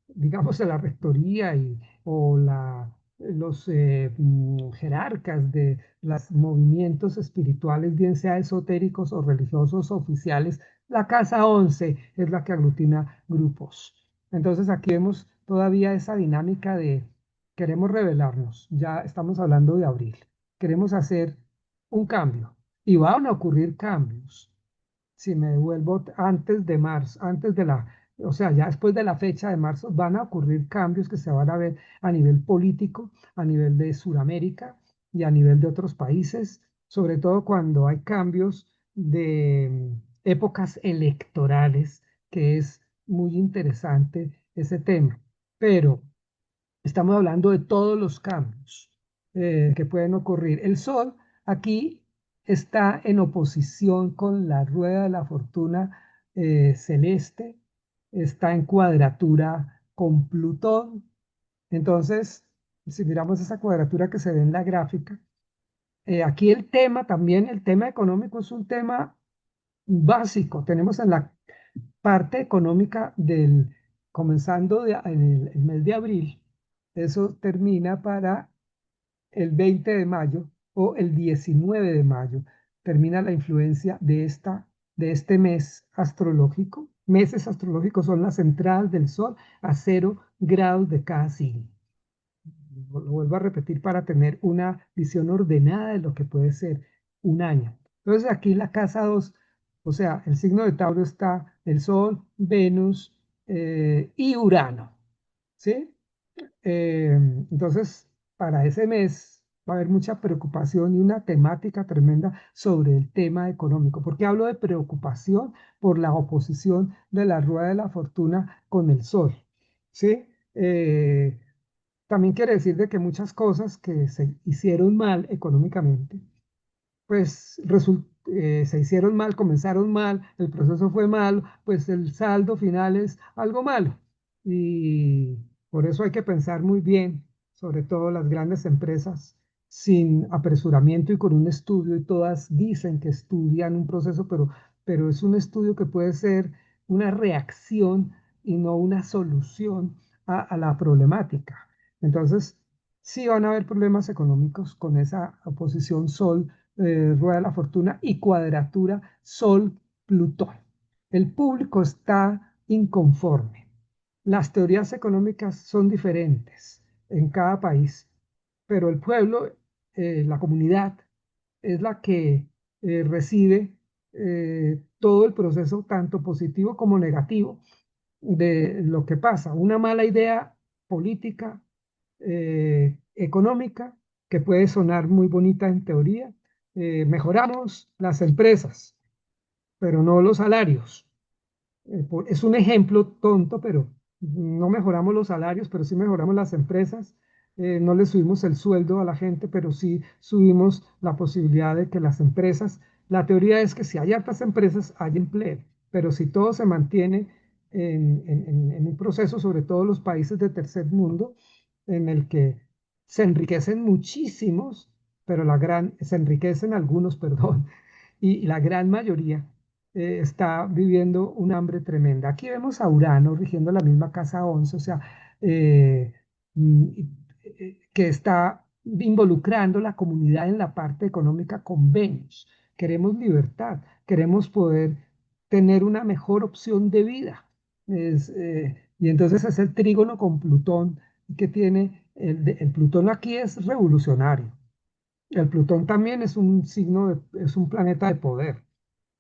Speaker 1: digamos, la rectoría o los jerarcas de los movimientos espirituales, bien sea esotéricos o religiosos oficiales, la casa 11 es la que aglutina grupos. Entonces aquí vemos todavía esa dinámica queremos rebelarnos, ya estamos hablando de abril, queremos hacer un cambio y van a ocurrir cambios. Si me devuelvo antes de marzo, o sea, ya después de la fecha de marzo, van a ocurrir cambios que se van a ver a nivel político, a nivel de Sudamérica y a nivel de otros países, sobre todo cuando hay cambios de épocas electorales, que es muy interesante ese tema. Pero estamos hablando de todos los cambios que pueden ocurrir. El Sol aquí está en oposición con la rueda de la fortuna celeste, está en cuadratura con Plutón. Entonces, si miramos esa cuadratura que se ve en la gráfica, aquí el tema también, el tema económico es un tema básico. Tenemos en la parte económica comenzando en el mes de abril, eso termina para el 20 de mayo o el 19 de mayo, termina la influencia de este mes astrológico. Meses astrológicos son las entradas del Sol a 0 grados de cada signo. Lo vuelvo a repetir para tener una visión ordenada de lo que puede ser un año. Entonces aquí la casa 2, o sea, el signo de Tauro está el Sol, Venus y Urano, ¿sí? Entonces, para ese mes va a haber mucha preocupación y una temática tremenda sobre el tema económico. ¿Por qué hablo de preocupación? Por la oposición de la rueda de la fortuna con el Sol, ¿sí? También quiere decir de que muchas cosas que se hicieron mal económicamente, pues se hicieron mal, comenzaron mal, el proceso fue malo, pues el saldo final es algo malo. Y por eso hay que pensar muy bien, sobre todo las grandes empresas, sin apresuramiento y con un estudio, y todas dicen que estudian un proceso, pero es un estudio que puede ser una reacción y no una solución a la problemática. Entonces, sí van a haber problemas económicos con esa oposición Sol rueda de la fortuna y cuadratura Sol-Plutón. El público está inconforme. Las teorías económicas son diferentes en cada país, pero el pueblo, la comunidad, es la que recibe todo el proceso, tanto positivo como negativo, de lo que pasa. Una mala idea política, económica, que puede sonar muy bonita en teoría. Mejoramos las empresas, pero no los salarios. Es un ejemplo tonto, pero no mejoramos los salarios, pero sí mejoramos las empresas. No le subimos el sueldo a la gente, pero sí subimos la posibilidad de que las empresas, la teoría es que si hay hartas empresas, hay empleo, pero si todo se mantiene en un proceso, sobre todo los países de tercer mundo, en el que se enriquecen muchísimos, pero se enriquecen algunos, perdón, y la gran mayoría está viviendo un hambre tremenda. Aquí vemos a Urano rigiendo la misma casa 11, o sea, eh, mm, que está involucrando la comunidad en la parte económica con Venus. Queremos libertad, queremos poder tener una mejor opción de vida. Y entonces es el trígono con Plutón que tiene, el Plutón aquí es revolucionario. El Plutón también es un es un planeta de poder.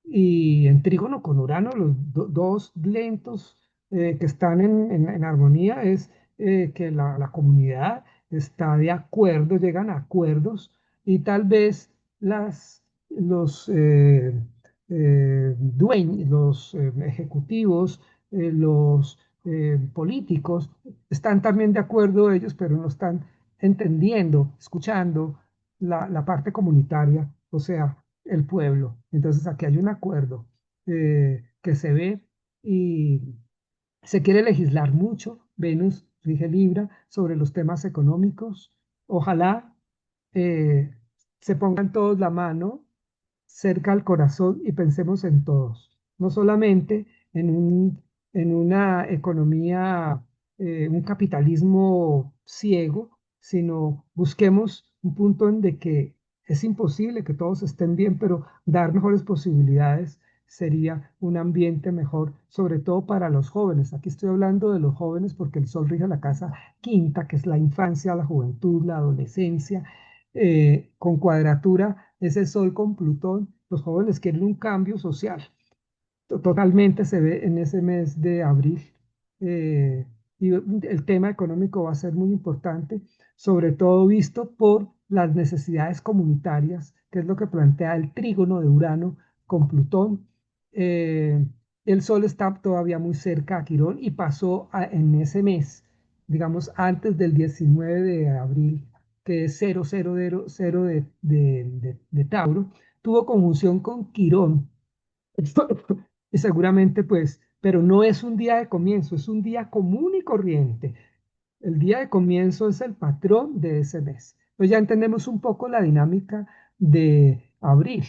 Speaker 1: Y en trígono con Urano, los dos lentos que están en armonía es que la comunidad está de acuerdo, llegan a acuerdos y tal vez los dueños, los ejecutivos, los políticos están también de acuerdo ellos, pero no están entendiendo, escuchando la parte comunitaria, o sea, el pueblo. Entonces aquí hay un acuerdo que se ve y se quiere legislar mucho. Venus rige Libra sobre los temas económicos. Ojalá eh, se pongan todos la mano cerca al corazón y pensemos en todos, no solamente en una economía, un capitalismo ciego, sino busquemos un punto en de que es imposible que todos estén bien, pero dar mejores posibilidades sería un ambiente mejor, sobre todo para los jóvenes. Aquí estoy hablando de los jóvenes porque el Sol rige la casa quinta, que es la infancia, la juventud, la adolescencia. Con cuadratura, ese Sol con Plutón, los jóvenes quieren un cambio social. Totalmente se ve en ese mes de abril. Y el tema económico va a ser muy importante, sobre todo visto por las necesidades comunitarias, que es lo que plantea el trígono de Urano con Plutón. Eh, el Sol está todavía muy cerca a Quirón y pasó en ese mes, digamos, antes del 19 de abril, que es 000 de Tauro, tuvo conjunción con Quirón. Y seguramente, pues, pero no es un día de comienzo, es un día común y corriente. El día de comienzo es el patrón de ese mes. Pues ya entendemos un poco la dinámica de abril,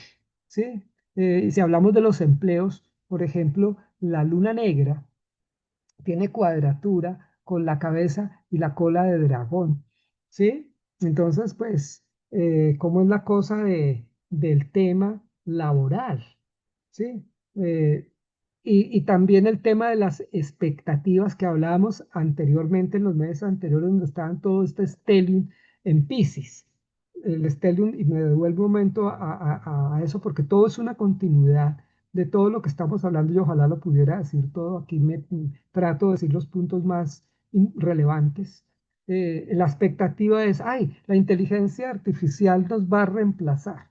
Speaker 1: ¿sí? Y si hablamos de los empleos, por ejemplo, la luna negra tiene cuadratura con la cabeza y la cola de dragón, ¿sí? Entonces, pues, ¿cómo es la cosa del tema laboral? ¿Sí? Eh, y también el tema de las expectativas que hablábamos anteriormente, en los meses anteriores, donde estaban todo este stellium en Pisces. El stellium, y me devuelvo un momento a eso, porque todo es una continuidad de todo lo que estamos hablando y ojalá lo pudiera decir todo. Aquí me trato de decir los puntos más relevantes. La expectativa es, ay, la inteligencia artificial nos va a reemplazar.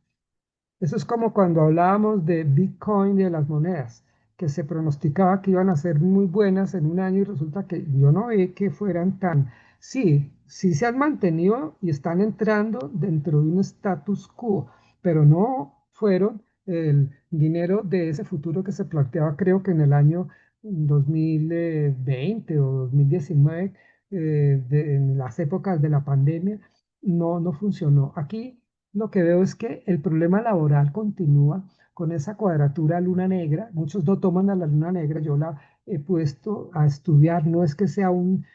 Speaker 1: Eso es como cuando hablábamos de Bitcoin y de las monedas, que se pronosticaba que iban a ser muy buenas en un año y resulta que yo no vi que fueran tan... Sí, sí se han mantenido y están entrando dentro de un status quo, pero no fueron el dinero de ese futuro que se planteaba, creo que en el año 2020 o 2019, en las épocas de la pandemia, no funcionó. Aquí lo que veo es que el problema laboral continúa con esa cuadratura luna negra. Muchos no toman a la luna negra, yo la he puesto a estudiar, no es que sea un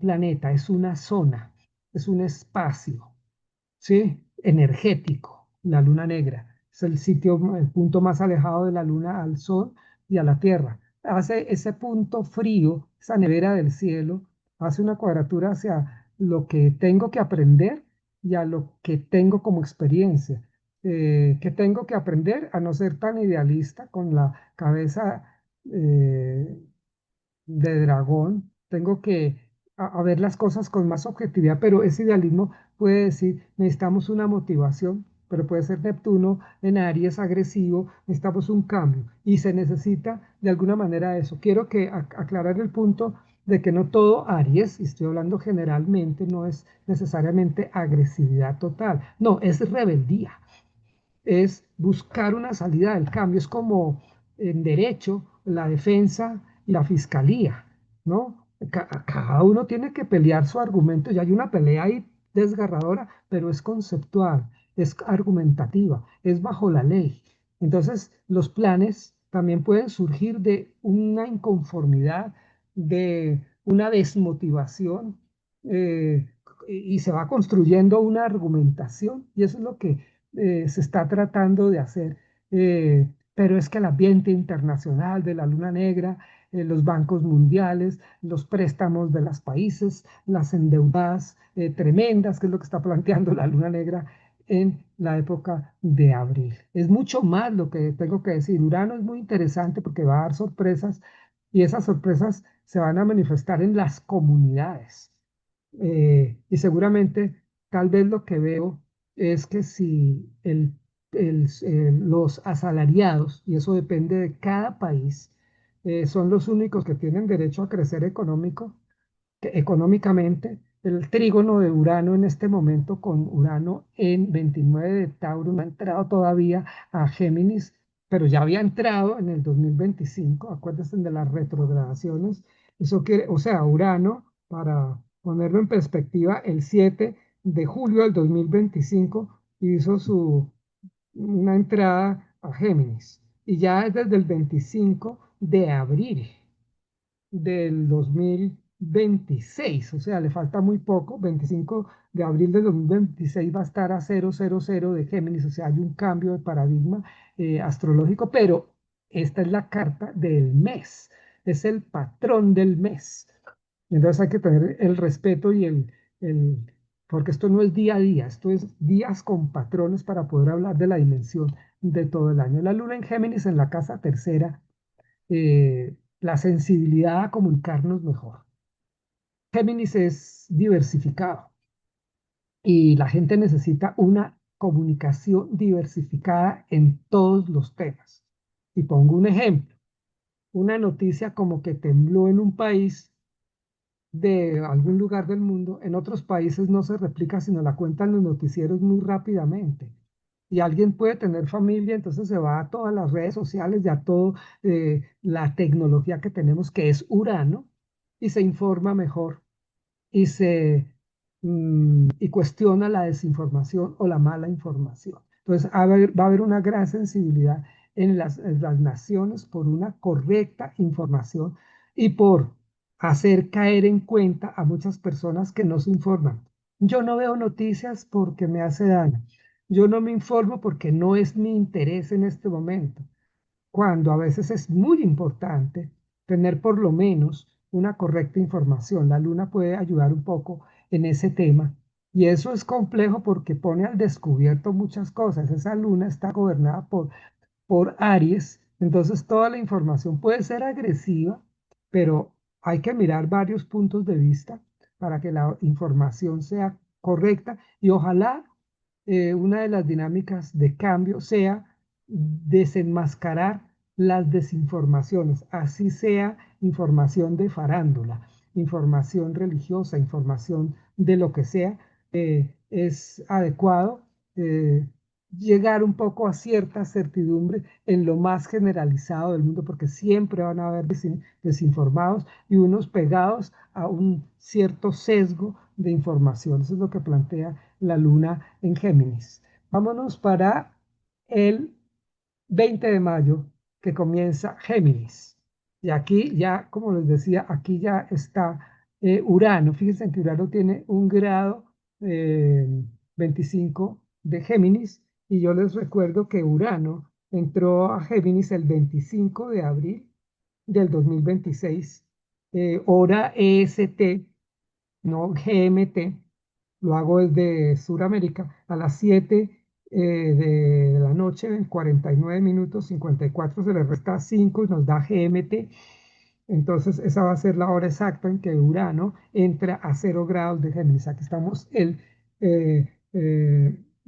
Speaker 1: planeta, es una zona, es un espacio, ¿sí? Energético, la luna negra. Es el sitio, el punto más alejado de la luna al sol y a la tierra. Hace ese punto frío, esa nevera del cielo, hace una cuadratura hacia lo que tengo que aprender y a lo que tengo como experiencia. Que tengo que aprender a no ser tan idealista con la cabeza eh, de dragón, tengo que a ver las cosas con más objetividad, pero ese idealismo puede decir, necesitamos una motivación, pero puede ser Neptuno en Aries agresivo, necesitamos un cambio y se necesita de alguna manera eso. Quiero que aclarar el punto de que no todo Aries, y estoy hablando generalmente, no es necesariamente agresividad total, no, es rebeldía, es buscar una salida del cambio. Es como en derecho, la defensa y la fiscalía, ¿no? Cada uno tiene que pelear su argumento y hay una pelea ahí desgarradora, pero es conceptual, es argumentativa, es bajo la ley. Entonces, los planes también pueden surgir de una inconformidad, de una desmotivación, eh, y se va construyendo una argumentación, y eso es lo que se está tratando de hacer, pero es que el ambiente internacional de la Luna Negra, los bancos mundiales, los préstamos de los países, las endeudadas tremendas, que es lo que está planteando la Luna Negra en la época de abril. Es mucho más lo que tengo que decir. Urano es muy interesante porque va a dar sorpresas y esas sorpresas se van a manifestar en las comunidades. Y seguramente, tal vez lo que veo es que si los asalariados, y eso depende de cada país, son los únicos que tienen derecho a crecer económicamente, el trígono de Urano en este momento con Urano en 29 de Tauro no ha entrado todavía a Géminis, pero ya había entrado en el 2025, acuérdense de las retrogradaciones, eso quiere, o sea, Urano, para ponerlo en perspectiva, el 7 de julio del 2025 hizo una entrada a Géminis y ya es desde el 25 de abril del 2026, o sea, le falta muy poco, 25 de abril del 2026 va a estar a 000 de Géminis, o sea, hay un cambio de paradigma astrológico, pero esta es la carta del mes, es el patrón del mes. Entonces hay que tener el respeto y porque esto no es día a día, esto es días con patrones para poder hablar de la dimensión de todo el año. La luna en Géminis en la casa tercera, la sensibilidad a comunicarnos mejor. Géminis es diversificado y la gente necesita una comunicación diversificada en todos los temas. Y pongo un ejemplo, una noticia como que tembló en un país de algún lugar del mundo, en otros países no se replica, sino la cuentan los noticieros muy rápidamente. Y alguien puede tener familia, entonces se va a todas las redes sociales, ya todo la tecnología que tenemos, que es Urano, y se informa mejor y y cuestiona la desinformación o la mala información. Entonces va a haber una gran sensibilidad en las naciones por una correcta información y por hacer caer en cuenta a muchas personas que no se informan. Yo no veo noticias porque me hace daño. Yo no me informo porque no es mi interés en este momento, cuando a veces es muy importante tener por lo menos una correcta información. La luna puede ayudar un poco en ese tema. Y eso es complejo porque pone al descubierto muchas cosas. Esa luna está gobernada por Aries, entonces toda la información puede ser agresiva, pero hay que mirar varios puntos de vista para que la información sea correcta y ojalá una de las dinámicas de cambio sea desenmascarar las desinformaciones, así sea información de farándula, información religiosa, información de lo que sea, es adecuado eh, llegar un poco a cierta certidumbre en lo más generalizado del mundo, porque siempre van a haber desinformados y unos pegados a un cierto sesgo de información. Eso es lo que plantea la luna en Géminis. Vámonos para el 20 de mayo, que comienza Géminis. Y aquí ya, como les decía, aquí ya está Urano. Fíjense que Urano tiene un grado eh, 25 de Géminis. Y yo les recuerdo que Urano entró a Géminis el 25 de abril del 2026, hora EST, no GMT, lo hago desde Sudamérica, a las 7 de la noche, en 49 minutos 54 se le resta 5 y nos da GMT. Entonces esa va a ser la hora exacta en que Urano entra a 0 grados de Géminis. Aquí estamos el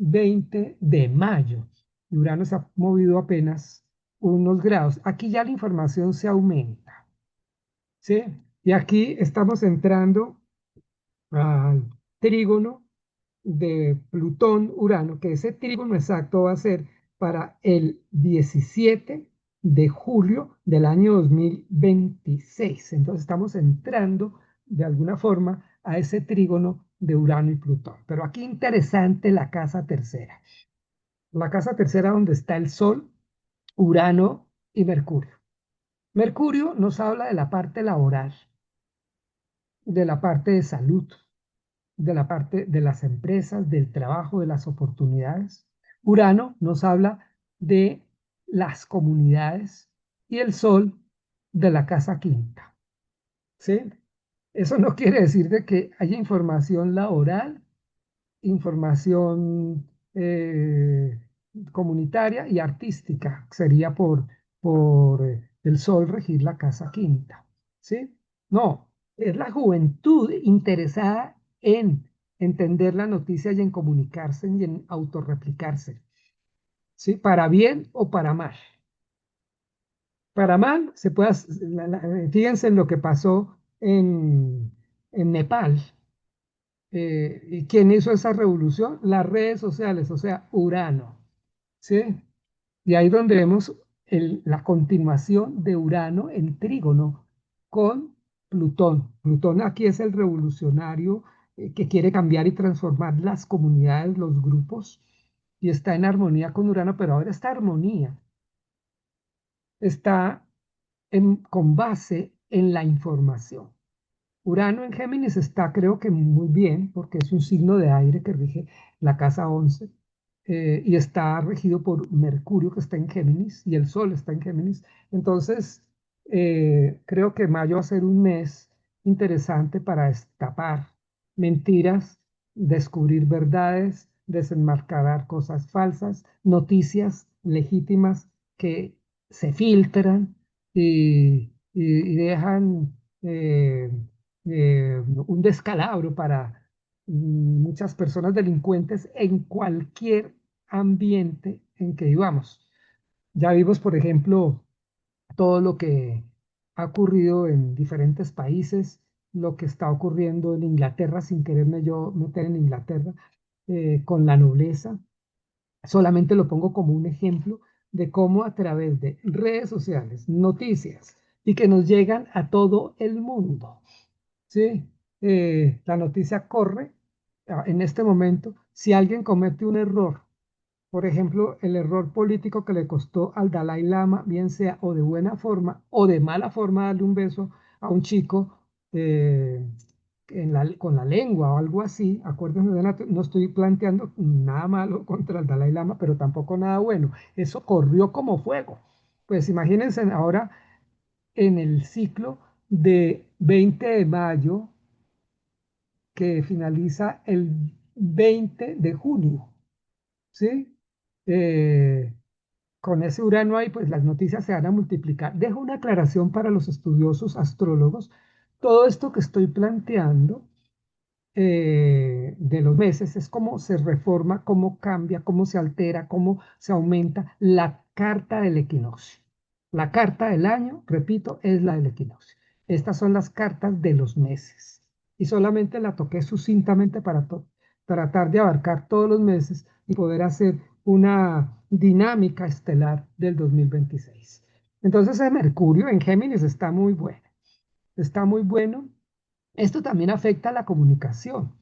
Speaker 1: 20 de mayo. Urano se ha movido apenas unos grados. Aquí ya la información se aumenta, ¿sí? Y aquí estamos entrando al trígono de Plutón-Urano, que ese trígono exacto va a ser para el 17 de julio del año 2026. Entonces estamos entrando de alguna forma a ese trígono de Urano y Plutón. Pero aquí interesante la casa tercera. La casa tercera donde está el Sol, Urano y Mercurio. Mercurio nos habla de la parte laboral, de la parte de salud, de la parte de las empresas, del trabajo, de las oportunidades. Urano nos habla de las comunidades y el Sol de la casa quinta. ¿Sí? Eso no quiere decir de que haya información laboral, información comunitaria y artística. Sería por el Sol regir la casa quinta. ¿Sí? No, es la juventud interesada en entender la noticia y en comunicarse y en autorreplicarse. ¿Sí? Para bien o para mal. Para mal, fíjense en lo que pasó en Nepal. ¿Y quién hizo esa revolución? Las redes sociales, o sea, Urano. ¿Sí? Y ahí donde vemos la continuación de Urano en trígono con Plutón. Plutón aquí es el revolucionario que quiere cambiar y transformar las comunidades, los grupos, y está en armonía con Urano, pero ahora esta armonía está con base en la información. Urano en Géminis está, creo que muy bien, porque es un signo de aire que rige la casa 11. y está regido por Mercurio, que está en Géminis, y el Sol está en Géminis. Entonces, creo que mayo va a ser un mes interesante para destapar mentiras, descubrir verdades, desenmascarar cosas falsas, noticias legítimas que se filtran y dejan un descalabro para muchas personas delincuentes en cualquier ambiente en que vivamos. Ya vimos, por ejemplo, todo lo que ha ocurrido en diferentes países, lo que está ocurriendo en Inglaterra, sin quererme yo meter en Inglaterra, con la nobleza. Solamente lo pongo como un ejemplo de cómo a través de redes sociales, noticias, y que nos llegan a todo el mundo, ¿sí? La noticia corre en este momento. Si alguien comete un error, por ejemplo, el error político que le costó al Dalai Lama, bien sea o de buena forma o de mala forma, darle un beso a un chico eh, con la lengua o algo así, acuérdense, no estoy planteando nada malo contra el Dalai Lama, pero tampoco nada bueno. Eso corrió como fuego. Pues imagínense ahora en el ciclo de 20 de mayo que finaliza el 20 de junio, ¿sí? Eh, con ese Urano ahí, pues las noticias se van a multiplicar. Dejo una aclaración para los estudiosos astrólogos. Todo esto que estoy planteando de los meses es cómo se reforma, cómo cambia, cómo se altera, cómo se aumenta la carta del equinoccio. La carta del año, repito, es la del equinoccio. Estas son las cartas de los meses. Y solamente la toqué sucintamente para tratar de abarcar todos los meses y poder hacer una dinámica estelar del 2026. Entonces, el Mercurio en Géminis está muy bueno. Está muy bueno. Esto también afecta a la comunicación,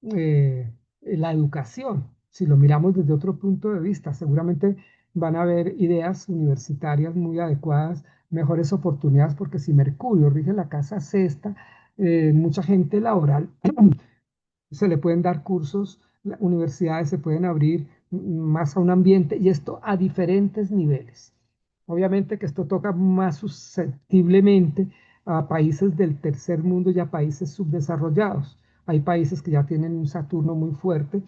Speaker 1: la educación. Si lo miramos desde otro punto de vista, seguramente van a haber ideas universitarias muy adecuadas, mejores oportunidades, porque si Mercurio rige la casa sexta, mucha gente laboral se le pueden dar cursos, universidades se pueden abrir más a un ambiente y esto a diferentes niveles. Obviamente que esto toca más susceptiblemente a países del tercer mundo y a países subdesarrollados. Hay países que ya tienen un Saturno muy fuerte,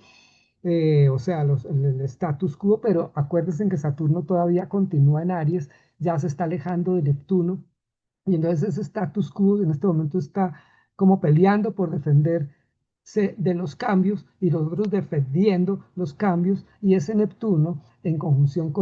Speaker 1: o sea, el status quo, pero acuérdense que Saturno todavía continúa en Aries, ya se está alejando de Neptuno, y entonces ese status quo en este momento está como peleando por defenderse de los cambios y los otros defendiendo los cambios, y ese Neptuno en conjunción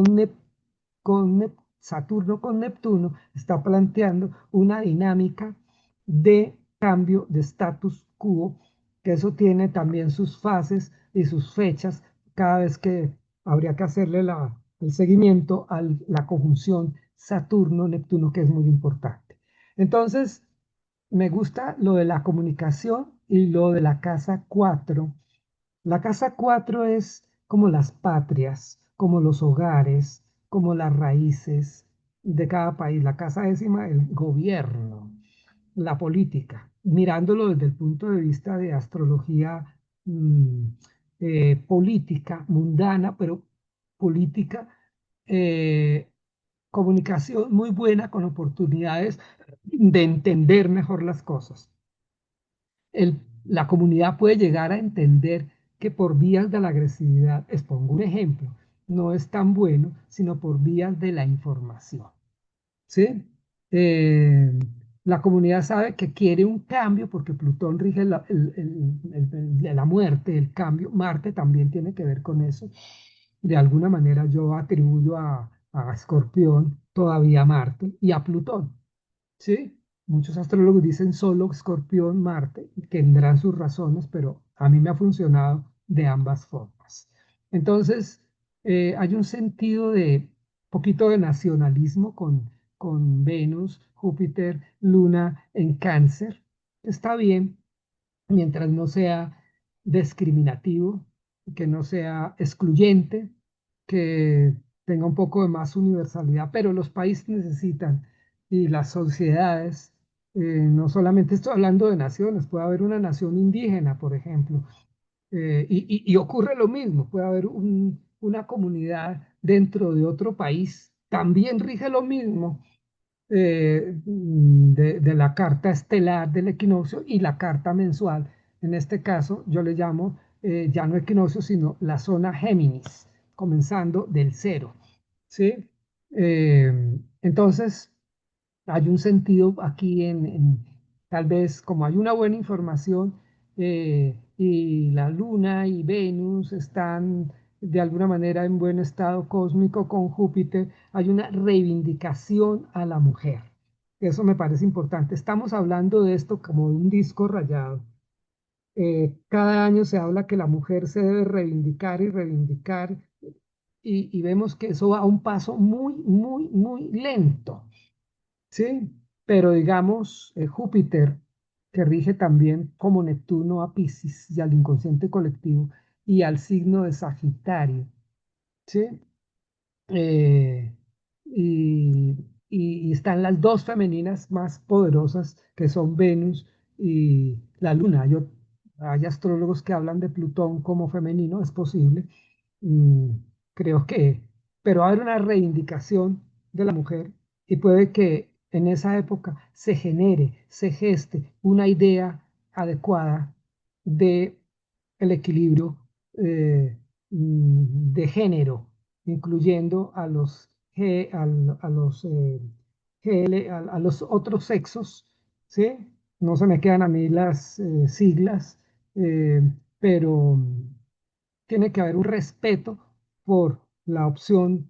Speaker 1: Saturno con Neptuno está planteando una dinámica de cambio de status quo, que eso tiene también sus fases y sus fechas cada vez que habría que hacerle el seguimiento a la conjunción Saturno-Neptuno, que es muy importante. Entonces, me gusta lo de la comunicación y lo de la casa 4. La casa 4 es como las patrias, como los hogares, como las raíces de cada país. La casa décima, el gobierno, la política, mirándolo desde el punto de vista de astrología mm, política, mundana, pero política, eh, comunicación muy buena con oportunidades de entender mejor las cosas. La comunidad puede llegar a entender que por vías de la agresividad, les pongo un ejemplo, no es tan bueno, sino por vías de la información. ¿Sí? Eh, la comunidad sabe que quiere un cambio porque Plutón rige la muerte, el cambio. Marte también tiene que ver con eso. De alguna manera yo atribuyo a Escorpión todavía a Marte y a Plutón. ¿Sí? Muchos astrólogos dicen solo Escorpión, Marte, y tendrán sus razones, pero a mí me ha funcionado de ambas formas. Entonces, hay un sentido de poquito de nacionalismo con Venus, Júpiter, Luna en Cáncer. Está bien, mientras no sea discriminativo, que no sea excluyente, que tenga un poco de más universalidad, pero los países necesitan y las sociedades, no solamente estoy hablando de naciones, puede haber una nación indígena, por ejemplo, Y ocurre lo mismo, puede haber una comunidad dentro de otro país, también rige lo mismo de la carta estelar del equinoccio y la carta mensual. En este caso, yo le llamo ya no equinoccio, sino la zona Géminis, comenzando del cero. ¿Sí? Entonces, hay un sentido aquí tal vez como hay una buena información y la Luna y Venus están de alguna manera en buen estado cósmico con Júpiter, hay una reivindicación a la mujer. Eso me parece importante. Estamos hablando de esto como de un disco rayado. Cada año se habla que la mujer se debe reivindicar y reivindicar y vemos que eso va a un paso muy, muy, muy lento. Sí, pero digamos, Júpiter, que rige también como Neptuno a Piscis y al inconsciente colectivo y al signo de Sagitario, ¿sí? Eh, y, y están las dos femeninas más poderosas, que son Venus y la Luna. Hay astrólogos que hablan de Plutón como femenino, es posible. Mm, creo que, pero va a haber una reivindicación de la mujer y puede que en esa época se genere, se geste una idea adecuada de el equilibrio de género, incluyendo a los, a los otros sexos, ¿sí? No se me quedan a mí las siglas, eh, pero tiene que haber un respeto por la opción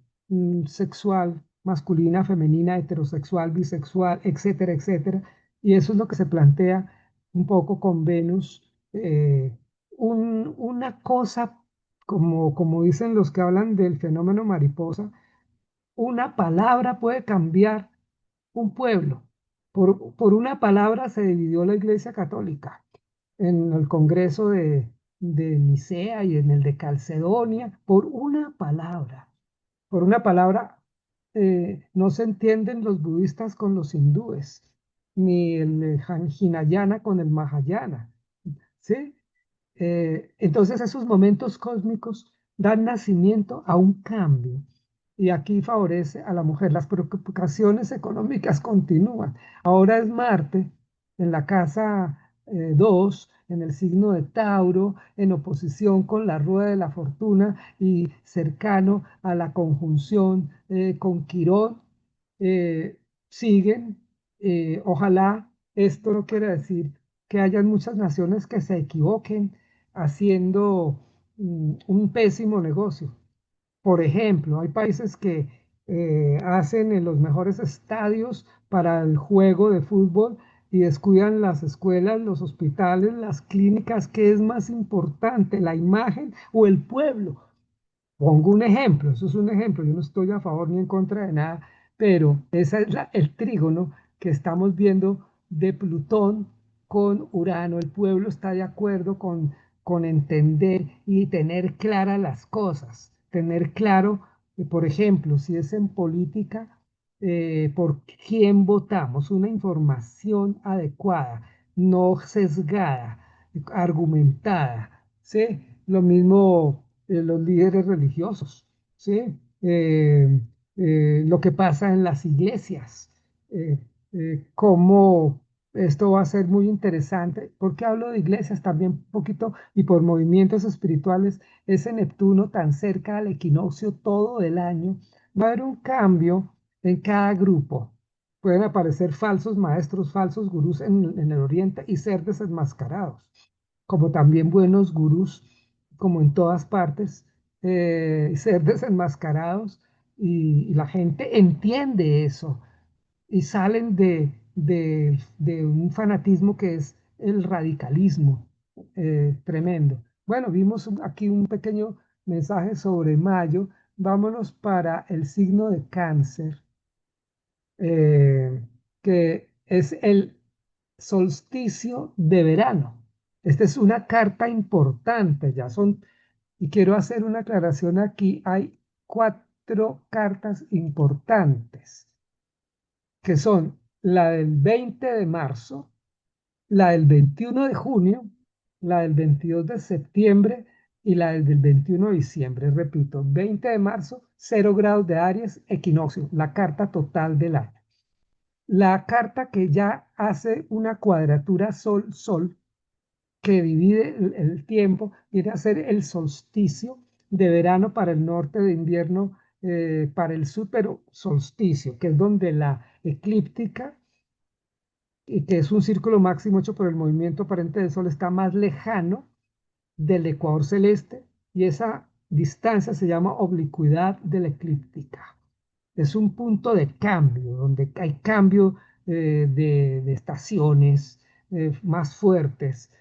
Speaker 1: sexual masculina, femenina, heterosexual, bisexual, etcétera, etcétera. Y eso es lo que se plantea un poco con Venus. Una cosa, como dicen los que hablan del fenómeno mariposa, una palabra puede cambiar un pueblo. Por una palabra se dividió la Iglesia Católica en el Congreso de Nicea y en el de Calcedonia, por una palabra. Por una palabra no se entienden los budistas con los hindúes, ni el Hinayana con el Mahayana, ¿sí? Entonces esos momentos cósmicos dan nacimiento a un cambio y aquí favorece a la mujer. Las preocupaciones económicas continúan. Ahora es Marte en la casa 2, en el signo de Tauro, en oposición con la rueda de la fortuna y cercano a la conjunción con Quirón. Eh, siguen, ojalá esto no quiere decir que hayan muchas naciones que se equivoquen haciendo un pésimo negocio. Por ejemplo, hay países que hacen en los mejores estadios para el juego de fútbol y descuidan las escuelas, los hospitales, las clínicas. ¿Qué es más importante, la imagen o el pueblo? Pongo un ejemplo, eso es un ejemplo, yo no estoy a favor ni en contra de nada, pero ese es el trígono que estamos viendo de Plutón con Urano. El pueblo está de acuerdo con entender y tener claras las cosas, tener claro, por ejemplo, si es en política, por quién votamos, una información adecuada, no sesgada, argumentada, ¿sí? Lo mismo los líderes religiosos, ¿sí? Lo que pasa en las iglesias, eh, cómo esto va a ser muy interesante. ¿Por qué hablo de iglesias también un poquito y por movimientos espirituales? Ese Neptuno tan cerca al equinoccio todo el año, va a haber un cambio en cada grupo. Pueden aparecer falsos maestros, falsos gurús en el oriente y ser desenmascarados, como también buenos gurús, como en todas partes, ser desenmascarados y la gente entiende eso y salen de un fanatismo que es el radicalismo tremendo. Bueno, vimos aquí un pequeño mensaje sobre mayo. Vámonos para el signo de cáncer, eh, que es el solsticio de verano. Esta es una carta importante, y quiero hacer una aclaración aquí, hay cuatro cartas importantes, que son la del 20 de marzo, la del 21 de junio la del 22 de septiembre y la del 21 de diciembre. Repito, 20 de marzo, 0 grados de Aries, equinoccio, la carta total del año. La carta que ya hace una cuadratura Sol-Sol, que divide el tiempo, viene a ser el solsticio de verano para el norte, de invierno para el sur, pero solsticio, que es donde la eclíptica, y que es un círculo máximo hecho por el movimiento aparente del Sol, está más lejano del ecuador celeste, y esa distancia se llama oblicuidad de la eclíptica. Es un punto de cambio, donde hay cambio de estaciones más fuertes,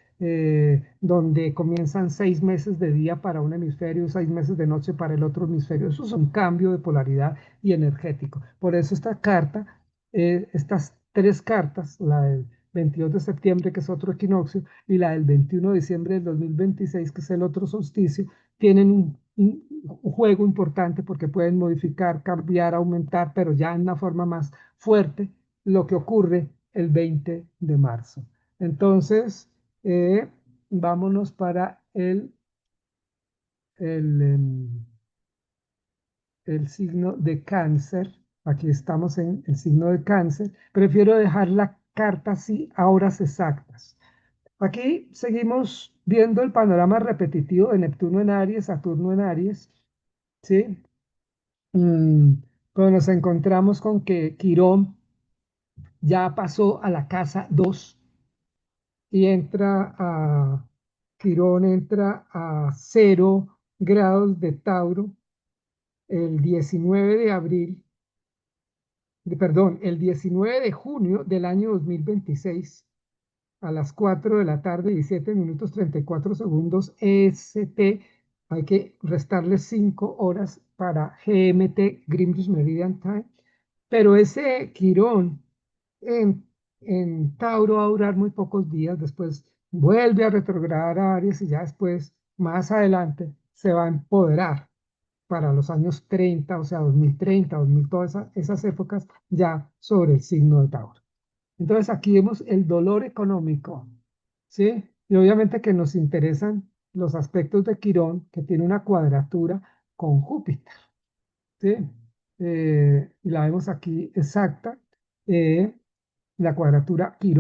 Speaker 1: donde comienzan 6 meses de día para un hemisferio, 6 meses de noche para el otro hemisferio. Eso es un cambio de polaridad y energético. Por eso esta carta, estas tres cartas, la del 22 de septiembre, que es otro equinoccio, y la del 21 de diciembre del 2026, que es el otro solsticio, tienen un juego importante porque pueden modificar, cambiar, aumentar, pero ya en una forma más fuerte, lo que ocurre el 20 de marzo. Entonces, vámonos para el, el signo de cáncer. Aquí estamos en el signo de cáncer. Prefiero dejar la carta así a horas exactas. Aquí seguimos viendo el panorama repetitivo de Neptuno en Aries, Saturno en Aries, ¿sí? Mm, Pero nos encontramos con que Quirón ya pasó a la casa 2 y Quirón entra a 0 grados de Tauro el 19 de abril, perdón, el 19 de junio del año 2026 a las 4 de la tarde, 17 minutos 34 segundos EST. Hay que restarle 5 horas para GMT, Greenwich Meridian Time. Pero ese Quirón en, en Tauro va a durar muy pocos días, después vuelve a retrogradar a Aries y ya después, más adelante, se va a empoderar para los años 30, o sea, 2030, 2000, todas esas épocas ya sobre el signo de Tauro. Entonces aquí vemos el dolor económico, ¿sí? Y obviamente que nos interesan los aspectos de Quirón, que tiene una cuadratura con Júpiter, ¿sí? Y la vemos aquí exacta, la cuadratura Quirón.